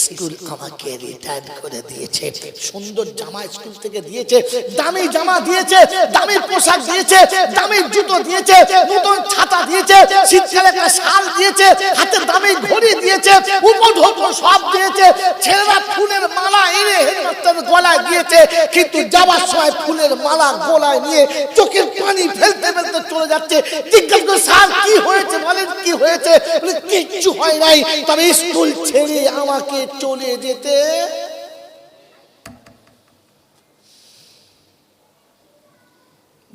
স্কুল আমাকে রিটায়ার করে দিয়েছে, সুন্দর জামা স্কুল থেকে দিয়েছে, দামি জামা দিয়েছে, দামি পোশাক দিয়েছে, দামি জুতো দিয়েছে, নতুন ছাতা দিয়েছে, শীতকালে একটা শাল দিয়েছে, হাতে দামি ঘড়ি দিয়েছে, উপঢৌকন সব দিয়েছে। ছেলেরা ফুলের মালা এনে হেডমাস্টারের গলায় দিয়েছে, কিন্তু যাবার সময় ফুলের মালা গলায় নিয়ে চোখের পানি ফেলতে ফেলতে চলে যাচ্ছে। জিজ্ঞাসা করে, স্যার কি হয়েছে বলেন, কি হয়েছে? কিচ্ছু হয় নাই, তবে স্কুল ছেড়ে আমাকে চলে যেতে।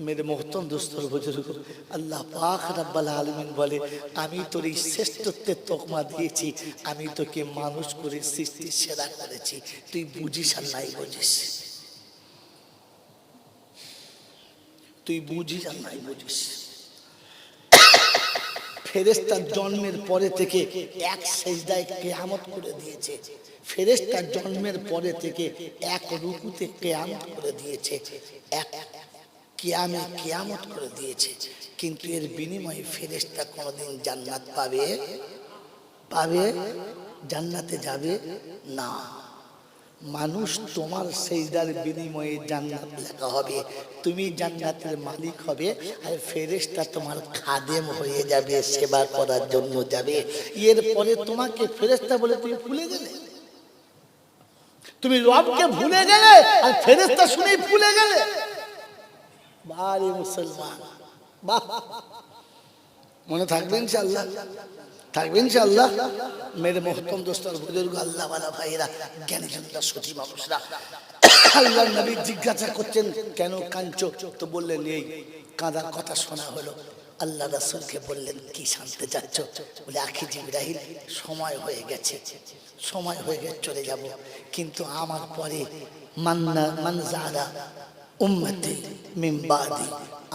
मेरे मोहतरम दोस्तों बुजुर्ग, আল্লাহ পাক রব্বুল আলামিন বলে, আমি তোর এই শ্রেষ্ঠত্বের তকমা দিয়েছি, আমি তোকে মানুষ করে সৃষ্টি সেরা করেছি, তুই বুঝিস আর নাই বুঝিস, তুই বুঝিস আর নাই বুঝিস। ফেরেশতার জন্মের পরে থেকে এক সেজদায় কিয়ামত করে দিয়েছে, ফেরেশতার জন্মের পরে থেকে এক রুকুতে কিয়ামত করে দিয়েছে, এক কিয়ামত করে দিয়েছে। কিন্তু এর বিনিময়ে ফেরেশতা কোনদিন জান্নাত পাবে? জান্নাতে যাবে না। মানুষ তোমার সেজদার বিনিময়ে জান্নাত লেখা হবে, তুমি জান্নাতের মালিক হবে, আর ফেরেশতা তোমার খাদেম হয়ে যাবে, সেবা করার জন্য যাবে। এরপরে তোমাকে ফেরেশতা বলে তুমি ভুলে গেলে, তুমি রবকে ভুলে গেলে, আর ফেরেশতা শুনেই ভুলে গেলে। বারে মুসলমান, বাহ, মনে থাকবে ইনশাআল্লাহ, থাকবে ইনশাআল্লাহ। মেরে মোহতরম দোস্তর বুজুর্গ, আল্লাহ ওয়ালা ভাইরা, জ্ঞানী জনতা, সতী মানুষরা, আল্লাহর নবী জিজ্ঞাসা করছেন, কেন কাঁদছো? তো বললেন, এই কাঁদার কথা শোনা হলো। আল্লাহ রাসূলকে বললেন, কি শান্তি যাচ্ছ? বলে, আখি জিবরাইল, সময় হয়ে গেছে, সময় হয়ে গেছে, চলে যাব, কিন্তু আমার পরে মানজারা উম্মতি মিন বাদি,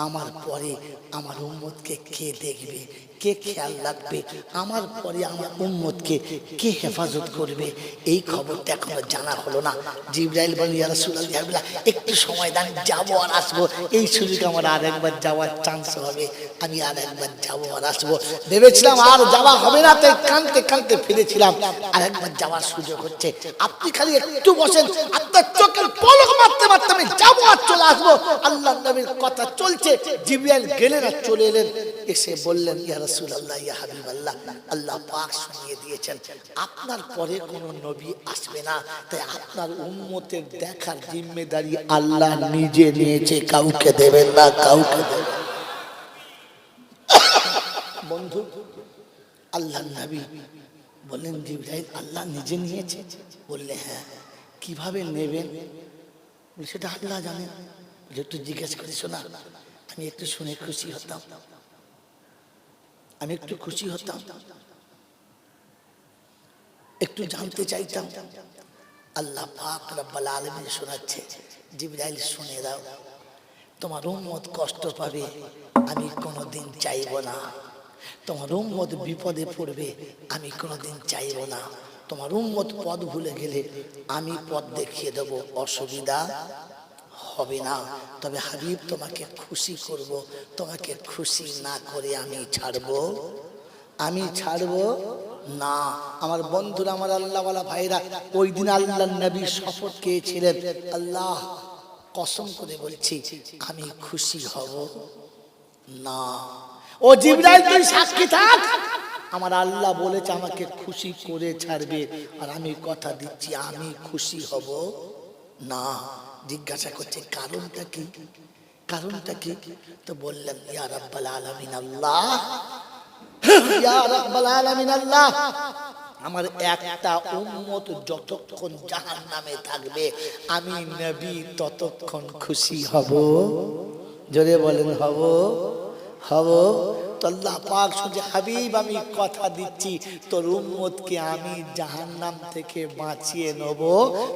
আমার পরে আমার উম্মতকে কে দেখবে, কে খেয়াল রাখবে, আমার পরে আমার উম্মতকে কে হেফাজত করবে, এই খবরটা এখনো জানা হলো না। জিবরাইল বলেন, ইয়া রাসূলুল্লাহ, একটু সময় দেন, যাবো আর আসবো, এই সুযোগে আমার আর একবার যাওয়ার চান্স হবে, আমি আর একবার যাবো আর আসবো। ভেবেছিলাম আর যাওয়া হবে না, তাই কাঁদতে কাঁদতে ফিরেছিলাম, আর একবার যাওয়ার সুযোগ হচ্ছে, আপনি খালি একটু বসেন, আপনার চোখের পলক মারতে মারতে আমি যাবো আর চলে আসবো। আল্লাহর নবীর কথা চলছে, জিবরাইল গেলেন আর চলে এলেন, এসে বললেন, ইয়া রাসূলুল্লাহ, ইয়া হাবিবাল্লাহ, আল্লাহ পাক শুনিয়ে দিয়েছেন আপনার পরে কোনো নবী আসবে না, তাই আপনার উম্মতের দেখার জিম্মেদারি আল্লাহ নিজে নিয়েছে, কাউকে দেবেন না, কাউকে দেবেন। বন্ধু, আল্লাহর নবী বললেন, জিবরাইল আল্লাহ নিজে নিয়েছে? বললে, হ্যাঁ। কিভাবে নেবেন? সেটা আল্লাহ জানেন। একটু জিজ্ঞেস করি, শোনা, আমি একটু শুনে খুশি হতাম, আমি একটু খুশি হতাম, একটু জানতে চাইতাম। আল্লাহ পাক রব্বুল আলামিন শোনাচ্ছে, জিবরাইল শুনে দাও, তোমার উম্মত কষ্ট পাবে, আমি কোনোদিন চাইবো না, তোমার উম্মত বিপদে পড়বে, আমি কোনোদিন চাইবো না, তোমার উম্মত পথ ভুলে গেলে আমি পথ দেখিয়ে দেব, অসুবিধা হবে না। তবে হাবিব, তোমাকে খুশি করব, তোমাকে খুশি না করে আমি ছাড়বো না। আমার বন্ধুরা, আমার আল্লাহ ওয়ালা ভাইরা, ওই দিন আল্লাহর নবী শপথ খেয়েছিলেন, আল্লাহ কসম করে বলছি, আমি খুশি হব না। ও জিবরাইল, তুই সাক্ষী থাক, আমার আল্লাহ বলেছে আমাকে খুশি করে ছাড়বে, আর আমি কথা দিচ্ছি আমি খুশি হব না। জিজ্ঞাসা করছে, কারণটা কি? কারণটা কি? তো বললেন, ইয়া রাব্বাল আলামিন আল্লাহ, ইয়া রাব্বাল আলামিন আল্লাহ, আমার একটা উম্মত যতক্ষণ জাহান্নামে থাকবে, আমি নবী ততক্ষণ খুশি হব। জোরে বলেন, হব। তো আল্লাহ পাক শুনছে, হাবিব আমি কথা দিচ্ছি তোর উম্মতকে আমি জাহান্নাম থেকে বাঁচিয়ে নেব,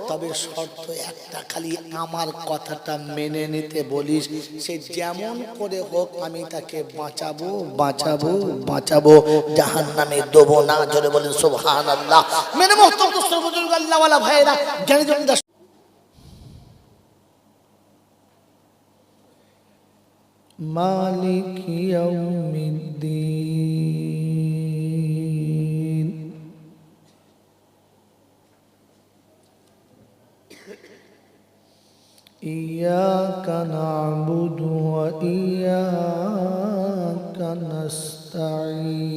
তবে শর্ত একটা, খালি আমার কথাটা মেনে নিতে বলিস। সে যেমন করে হোক আমি তাকে বাঁচাবো বাঁচাবো বাঁচাবো, জাহান্নামে দেবো না। জোরে বলেন সুবহানাল্লাহ। মেনে মোহতরম দোস্ত বুজুর্গ আল্লাহ ওয়ালা ভাইরা জ্ঞানী জনতা, মালিক ইয়াউমিদ্দিন, ইয়্যাকা না'বুদু ওয়া ইয়্যাকা নাস্তাঈন,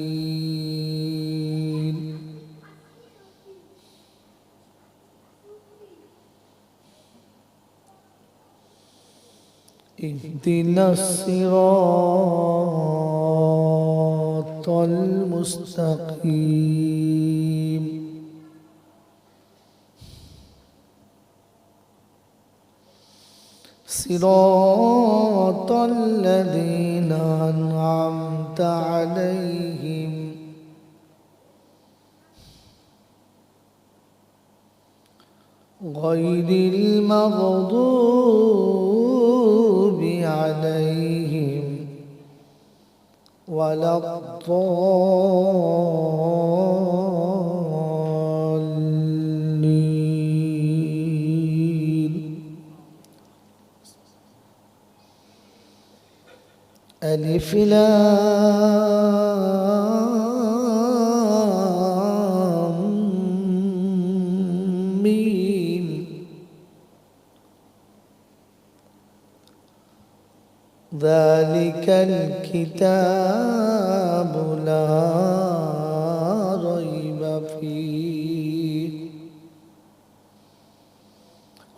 ইহদিনাস সিরাতাল মুস্তাকিম, সিরাতাল লাযীনা আন'আমতা আলাইহিম গায়রিল মাগদুবি আলাইহিম ওয়ালাদ-দাল্লিন। আলিফ লাম মিম, যালিকাল কিতাবু লা রাইবা ফীহি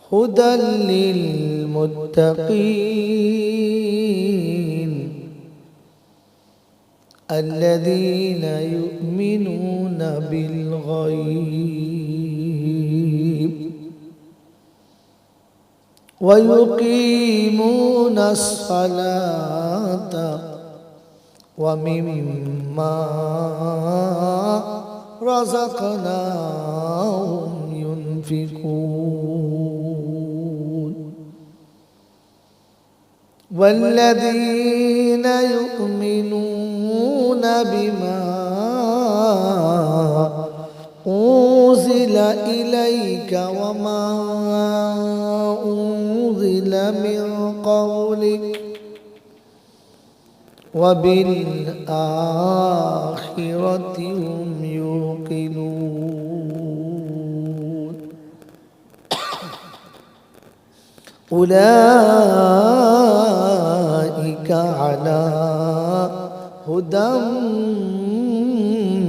হুদাল লিল মুত্তাকিন আল্লাযীনা ইউমিনুনা বিল গায়ব ওয়া ইউকিমুনাস সালাতা ওয়া মিম্মা রাযাকনাহুম ينفقون والذين يؤمنون بما أنزل إليك وما أنزل من قبلك وبالآخرة هم يوقنون أولئك على هدى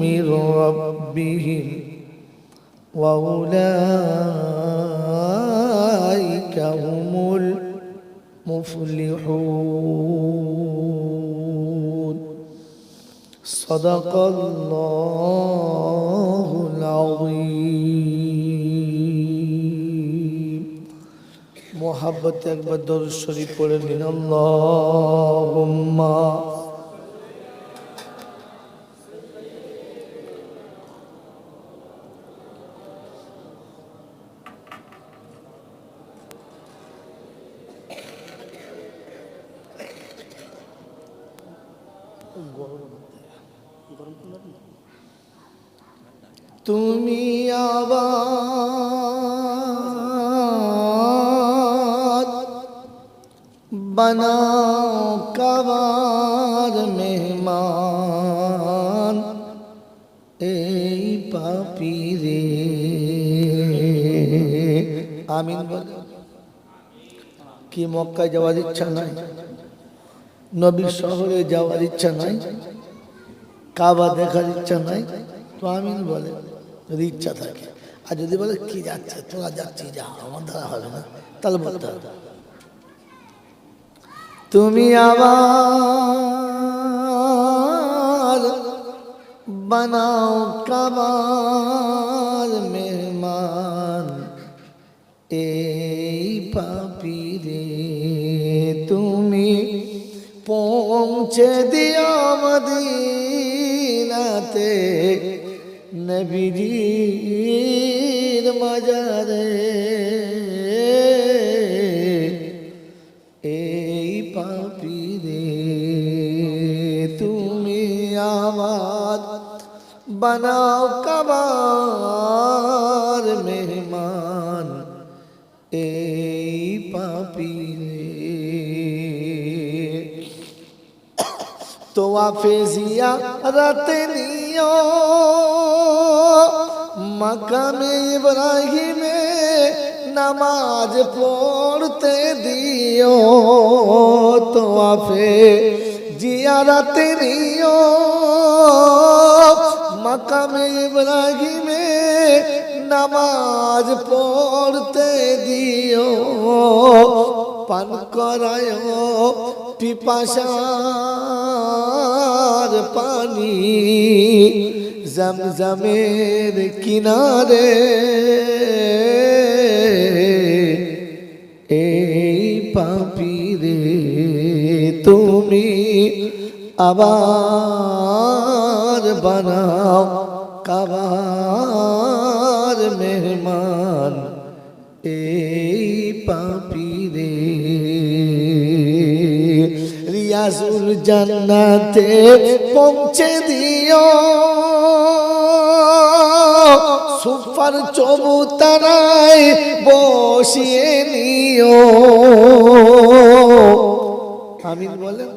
من ربهم وأولئك هم المفلحون صدق الله العظيم محبت একবার দরুদ শরীফ পড়ে নিন আল্লাহুম্মা তুমি আবাদ বানাও কাবার মেহমান এই পাপীরে আমিন বলে। কি মক্কায় যাওয়ার ইচ্ছা নাই, নবীর শহরে যাওয়ার ইচ্ছা নাই, কাবা দেখার ইচ্ছা নাই, তো আমিন বলে যদি ইচ্ছা থাকে। আর যদি বলে কি যাচ্ছে, তোরা যাচ্ছি যা, আমার দ্বারা হবে না, তাহলে বলতে হবে তুমি আবার বানাও কাবার মেহমান এই পাপীরে তুমি পৌঁছে দিও মদিনাতে নবীজির মাজারে। এই পাপীরে তুমি আমার বানাও কাবার মেহমান। এই পাপীরে তোয়াফে জিয়ারত নিও মাকামে ইব্রাহিমে নামাজ পড়তে দিও। তোয়াফে জিয়ারত নিও মাকামে ইব্রাহিমে নামাজ পড়তে দিও। পান করায় পিপাসার পানি জমজমের কিনারে। এই পাপীরে তুমি আবার বানাও কাবার মেহমান। এই পাপীরে রিয়াজুল জান্নাতে পৌঁছে দিও সুফার চবুতরায় বসিয়ে নিও। আমিন বলেন।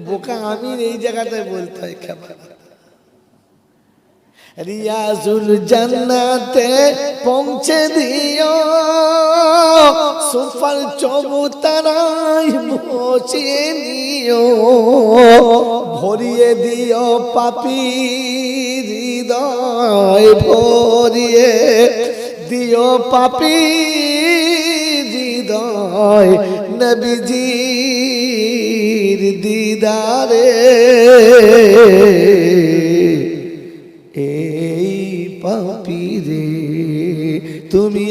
বোকা আমিন এই জায়গাটায় বলতে হয় কেমন। রিয়াজুল জান্নাতে পৌঁছে দিও সুফার চবুতরায় বসিয়ে নিও। ভরিয়ে দিও পাপীর হৃদয়, ভরিয়ে দিও পাপীর হৃদয় নবীজির দিদারে। এই পাপীরে তুমি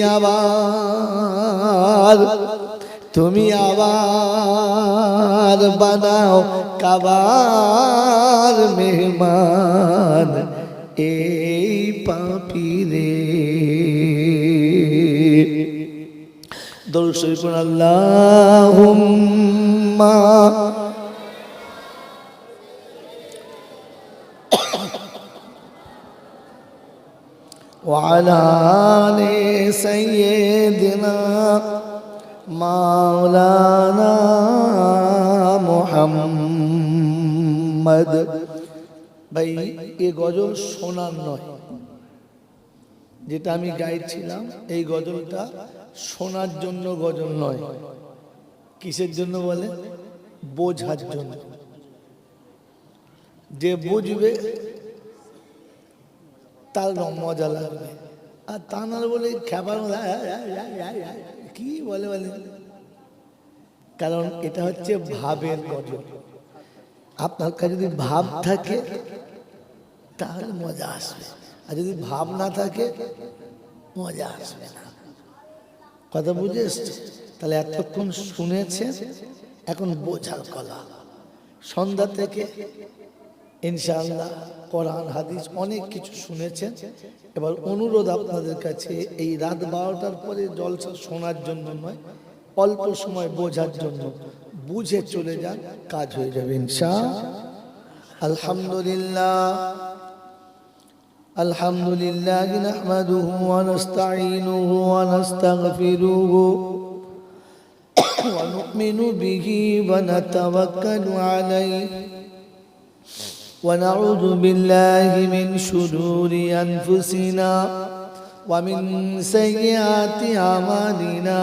আবার বানাও কাবার মেহমান। এই পাপীরে দরুদ শরীফ পড়ুন। আল্লাহুম্মা وعلى آل سيدنا مولانا محمد। ভাই এই গজল শোনার নয়, যেটা আমি গাইছিলাম এই গজলটা শোনার জন্য গজল নয়। কিসের জন্য বলে? বোঝার জন্য। যে বুঝবে তার মজা লাগবে, আর তা না বলে খাবার কি বলে বলে। কারণ এটা হচ্ছে ভাবের গজল। আপনার কাছে যদি ভাব থাকে তাহলে মজা আসবে, আর যদি ভাব না থাকে মজা আসবে না। কথা বুঝে এসছে? তাহলে এতক্ষণ শুনেছে, এখন বোঝার কলা। সন্ধ্যা থেকে ইনশাআল্লাহ কোরআন হাদিস অনেক কিছু শুনেছেন। এবার অনুরোধ আপনাদের কাছে, এই রাত 12টার পরে জলসা শোনার জন্য নয়, অল্প সময় বোঝার জন্য। বুঝে চলে যান, কাজ হয়ে যাবে ইনশাআল্লাহ। আলহামদুলিল্লাহ আলহামদুলিল্লাহ নাহমাদুহু ওয়া নাস্তাঈনুহু ওয়া নাস্তাগফিরুহু ওয়া নু'মিনু বিহি ওয়া নাতাওয়াক্কালু আলাইহি ونعوذ بالله من شرور أنفسنا ومن سيئات أعمالنا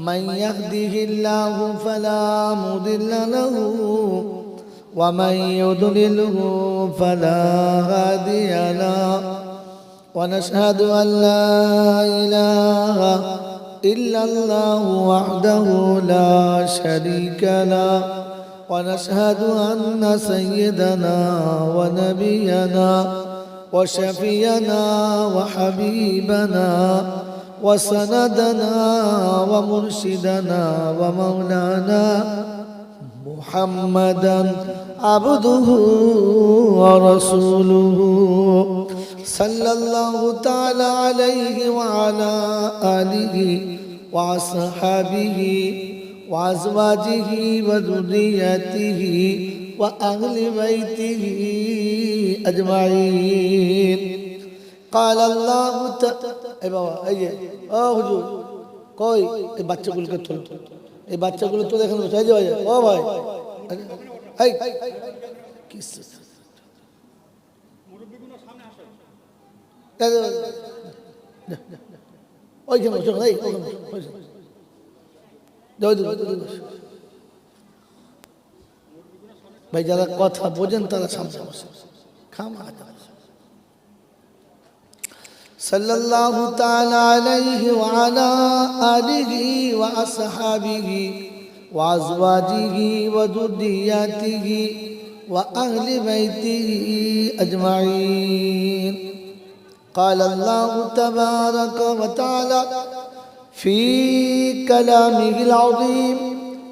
من يهده الله فلا مضل له ومن يضلله فلا هادي له ونشهد أن لا إله إلا الله وحده لا شريك له ونشهد أن سيدنا ونبينا وشفينا وحبيبنا وسندنا ومرشدنا ومولانا محمدا عبده ورسوله صلى الله تعالى عليه وعلى آله وأصحابه وأزواجه وذريته وأهل بيته أجمعين قال الله تعالى اے বাবা এই যে ও হুজুর কই এই বাচ্চাগুলোকে তোলো এই বাচ্চাগুলো তো দেখেন বসে যাও ও ভাই এই কি মুরব্বিগুলো সামনে আসো ওইখানে বসো এই ওখানে বসো যাও ভাই যারা কথা বোঝেন তারা সামনে বসে খামা صلى الله تعالى عليه وعلى آله وأصحابه وأزواجه وذرياته وأهل بيته أجمعين قال الله تبارك وتعالى في كلامه العظيم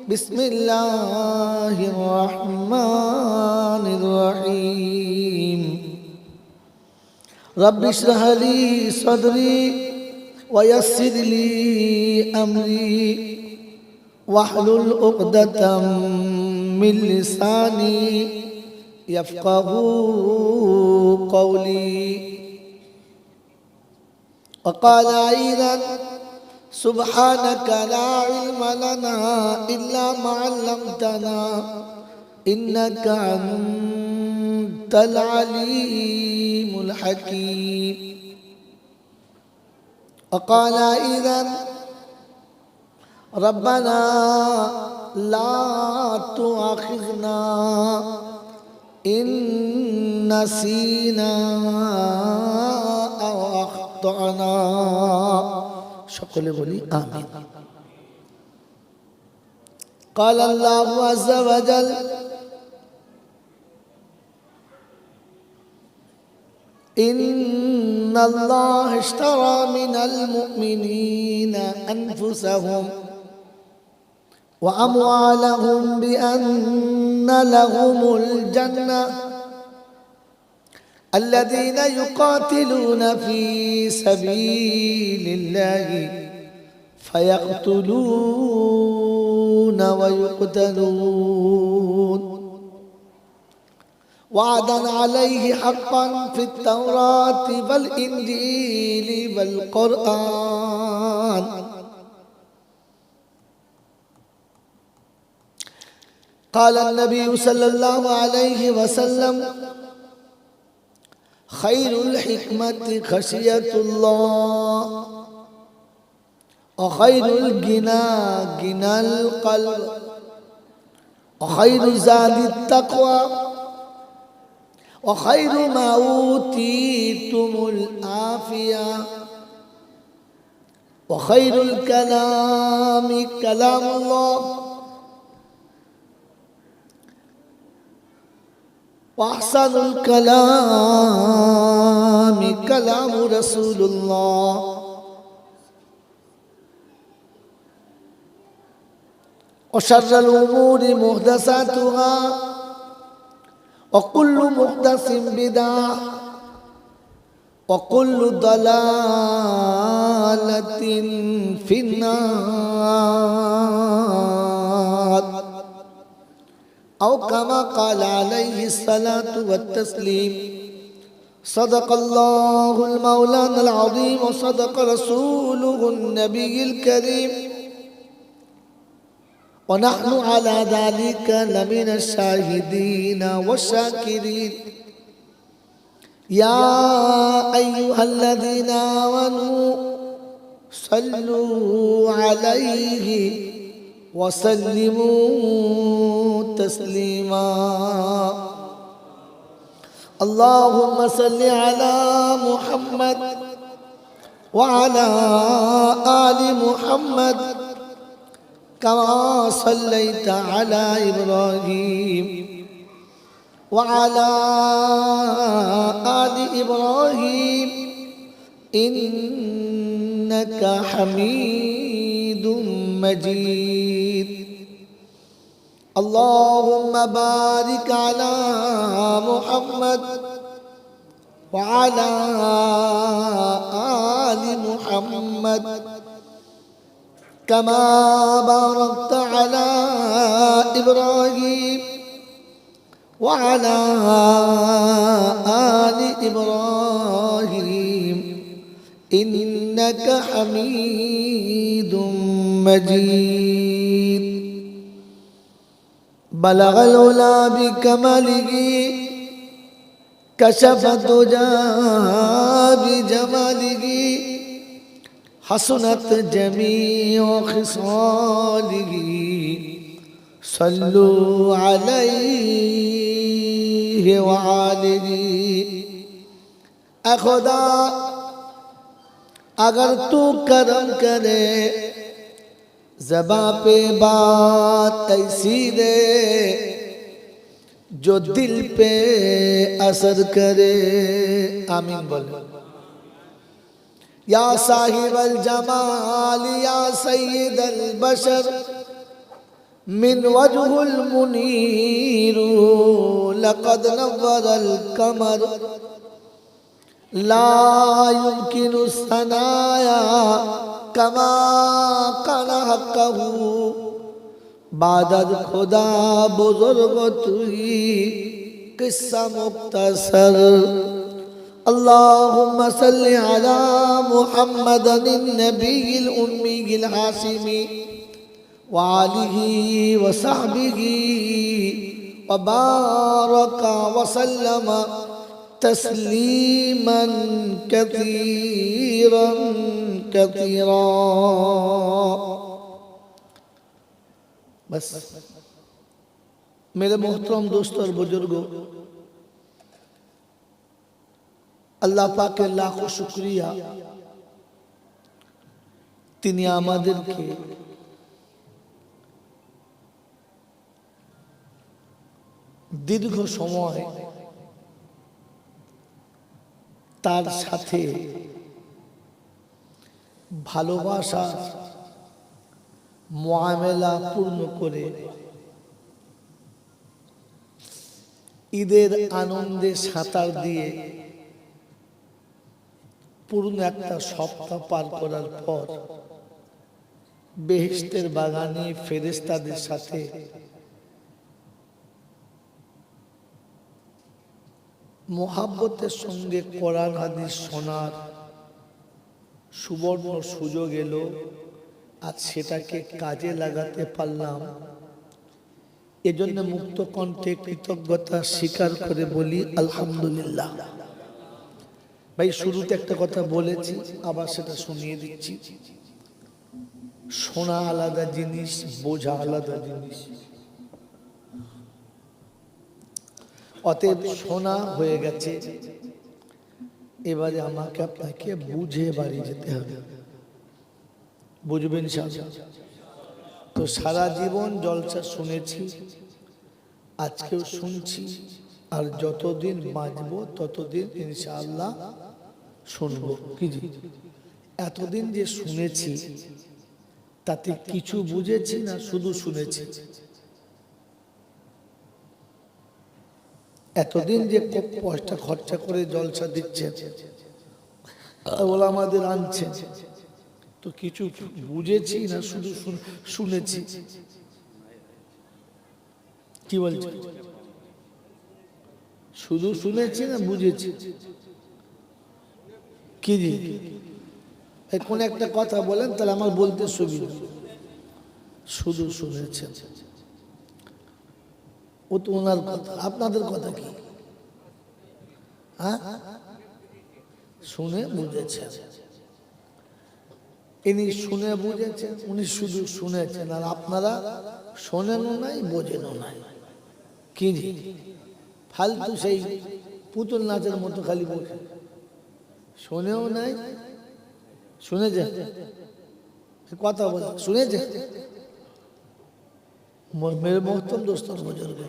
بسم الله الرحمن الرحيم رب اشرح لي صدري ويسر لي أمري واحلل عقدة من لساني يفقه قولي وقال أيضا سبحانك لا علم لنا إلا ما علمتنا إنك أنت العليم الحكيم وقال أيضا ربنا لا تؤاخذنا إن نسينا أو أخطأنا সকলে বলি আমিন قال الله عز وجل إن الله اشترى من المؤمنين أنفسهم وأموالهم بأن لهم الجنة الذين يقاتلون في سبيل الله فيقتلون ويقتلون وعدا عليه حقا في التوراة والإنجيل والقرآن قال النبي صلى الله عليه وسلم خير الحكمة خشية الله وخير الغنى غنى القلب وخير زاد التقوى وخير ما أوتيتم العافية وخير الكلام كلام الله وأحسن الكلام كلام رسول الله وشر الأمور محدثاتها وكل محدث بدعة وكل ضلالة في النار أو كما قال عليه الصلاة والتسليم صدق الله المولانا العظيم وصدق رسوله النبي الكريم ونحن على ذلك لمن الشاهدين والشاكرين يا أيها الذين آمنوا صلوا عليه وسلموا تسليما اللهم صل على محمد وعلى آل محمد كما صليت على إبراهيم وعلى آل إبراهيم إنك حميد مجيد اللهم بارك على محمد وعلى آل محمد كما باركت على إبراهيم وعلى آل إبراهيم إنك حميد مجيد بلغ العلا بكماله كشف الدجى بجماله حسنت جميع خصاله صلوا عليه وآله खुदा अगर तू करम करे ज़बां पे बात ऐसी दे जो दिल पे असर करे आमीन बोले या साहिब अल जमाल या सय्यद अल बशर मिन वजहुल मुनीर लक़द नव्वर अल कमर ला युमकिनु सनाया कमा काना हक़्क़हू बादद खुदा बुजुर्ग तुई किस्सा मुख्तसर अल्लाहुम्मा सल्लि अला मुहम्मदिन नबील उम्मील हाशिमी व आलिहि व सहबिहि व बारका व सल्लमा तस्लीमन कसीरन कसीरा। बस मेरे मोहतरम दोस्तों और बुजुर्गों, अल्लाह पाक के लाखों शुक्रिया তিনি আমাদেরকে দীর্ঘ সময় তার সাথে ভালোবাসা মুআমেলা পূর্ণ করে ঈদের আনন্দে সাঁতার দিয়ে পূর্ণ একটা সপ্তাহ পার করার পর বেহেশতের বাগানে ফেরেশতাদের সাথে মোহাব্বতের সঙ্গে কোরআন হাদিস শোনার সুবর্ণ সুযোগ এলো। আজ সেটাকে কাজে লাগাতে পারলাম, এজন্য মুক্ত কণ্ঠে কৃতজ্ঞতা স্বীকার করে বলি আলহামদুলিল্লাহ। ভাই শুরুতে একটা কথা বলেছি, আবার সেটা শুনিয়ে দিচ্ছি। শোনা আলাদা জিনিস, বোঝা আলাদা জিনিস। অতএব শোনা হয়ে গেছে, এবারে আমাকে আপনাকে বুঝে বাড়ি যেতে হবে। বুঝবেন ইনশাআল্লাহ? তো সারা জীবন জলসা শুনেছি, আজকেও শুনছি, আর যতদিন বাঁচবো ততদিন ইনশাআল্লাহ শুনবো। কি জি, এতদিন যে শুনেছি তাতে কিছু বুঝেছি না শুধু শুনেছি? এতদিন যে পয়সা খরচা করে জলসা দিচ্ছে, ওলামাদের আনছে, তো কিছু বুঝেছি না শুধু শুনেছি? কি বলছে? শুধু শুনেছি না বুঝেছি? কি জি, কোন একটা কথা বলেন তাহলে আমার বলতে সুবিধা। শুধু শুনেছেন, ও তো ওনার কথা, আপনাদের কথা কি? হ্যাঁ, শুনে বুঝেছেন। ইনি শুনে বুঝেছেন, উনি শুধু শুনেছেন, আর আপনারা শোনেনও নাই বোঝেনও নাই। কি জি, ফালতু সেই পুতুল নাচের মতো খালি বলছে, শোনেও নাই। শুনেছেন কথা বলে? শুনেছেন? मेरे मोहतरम दोस्तों बुजुर्ग,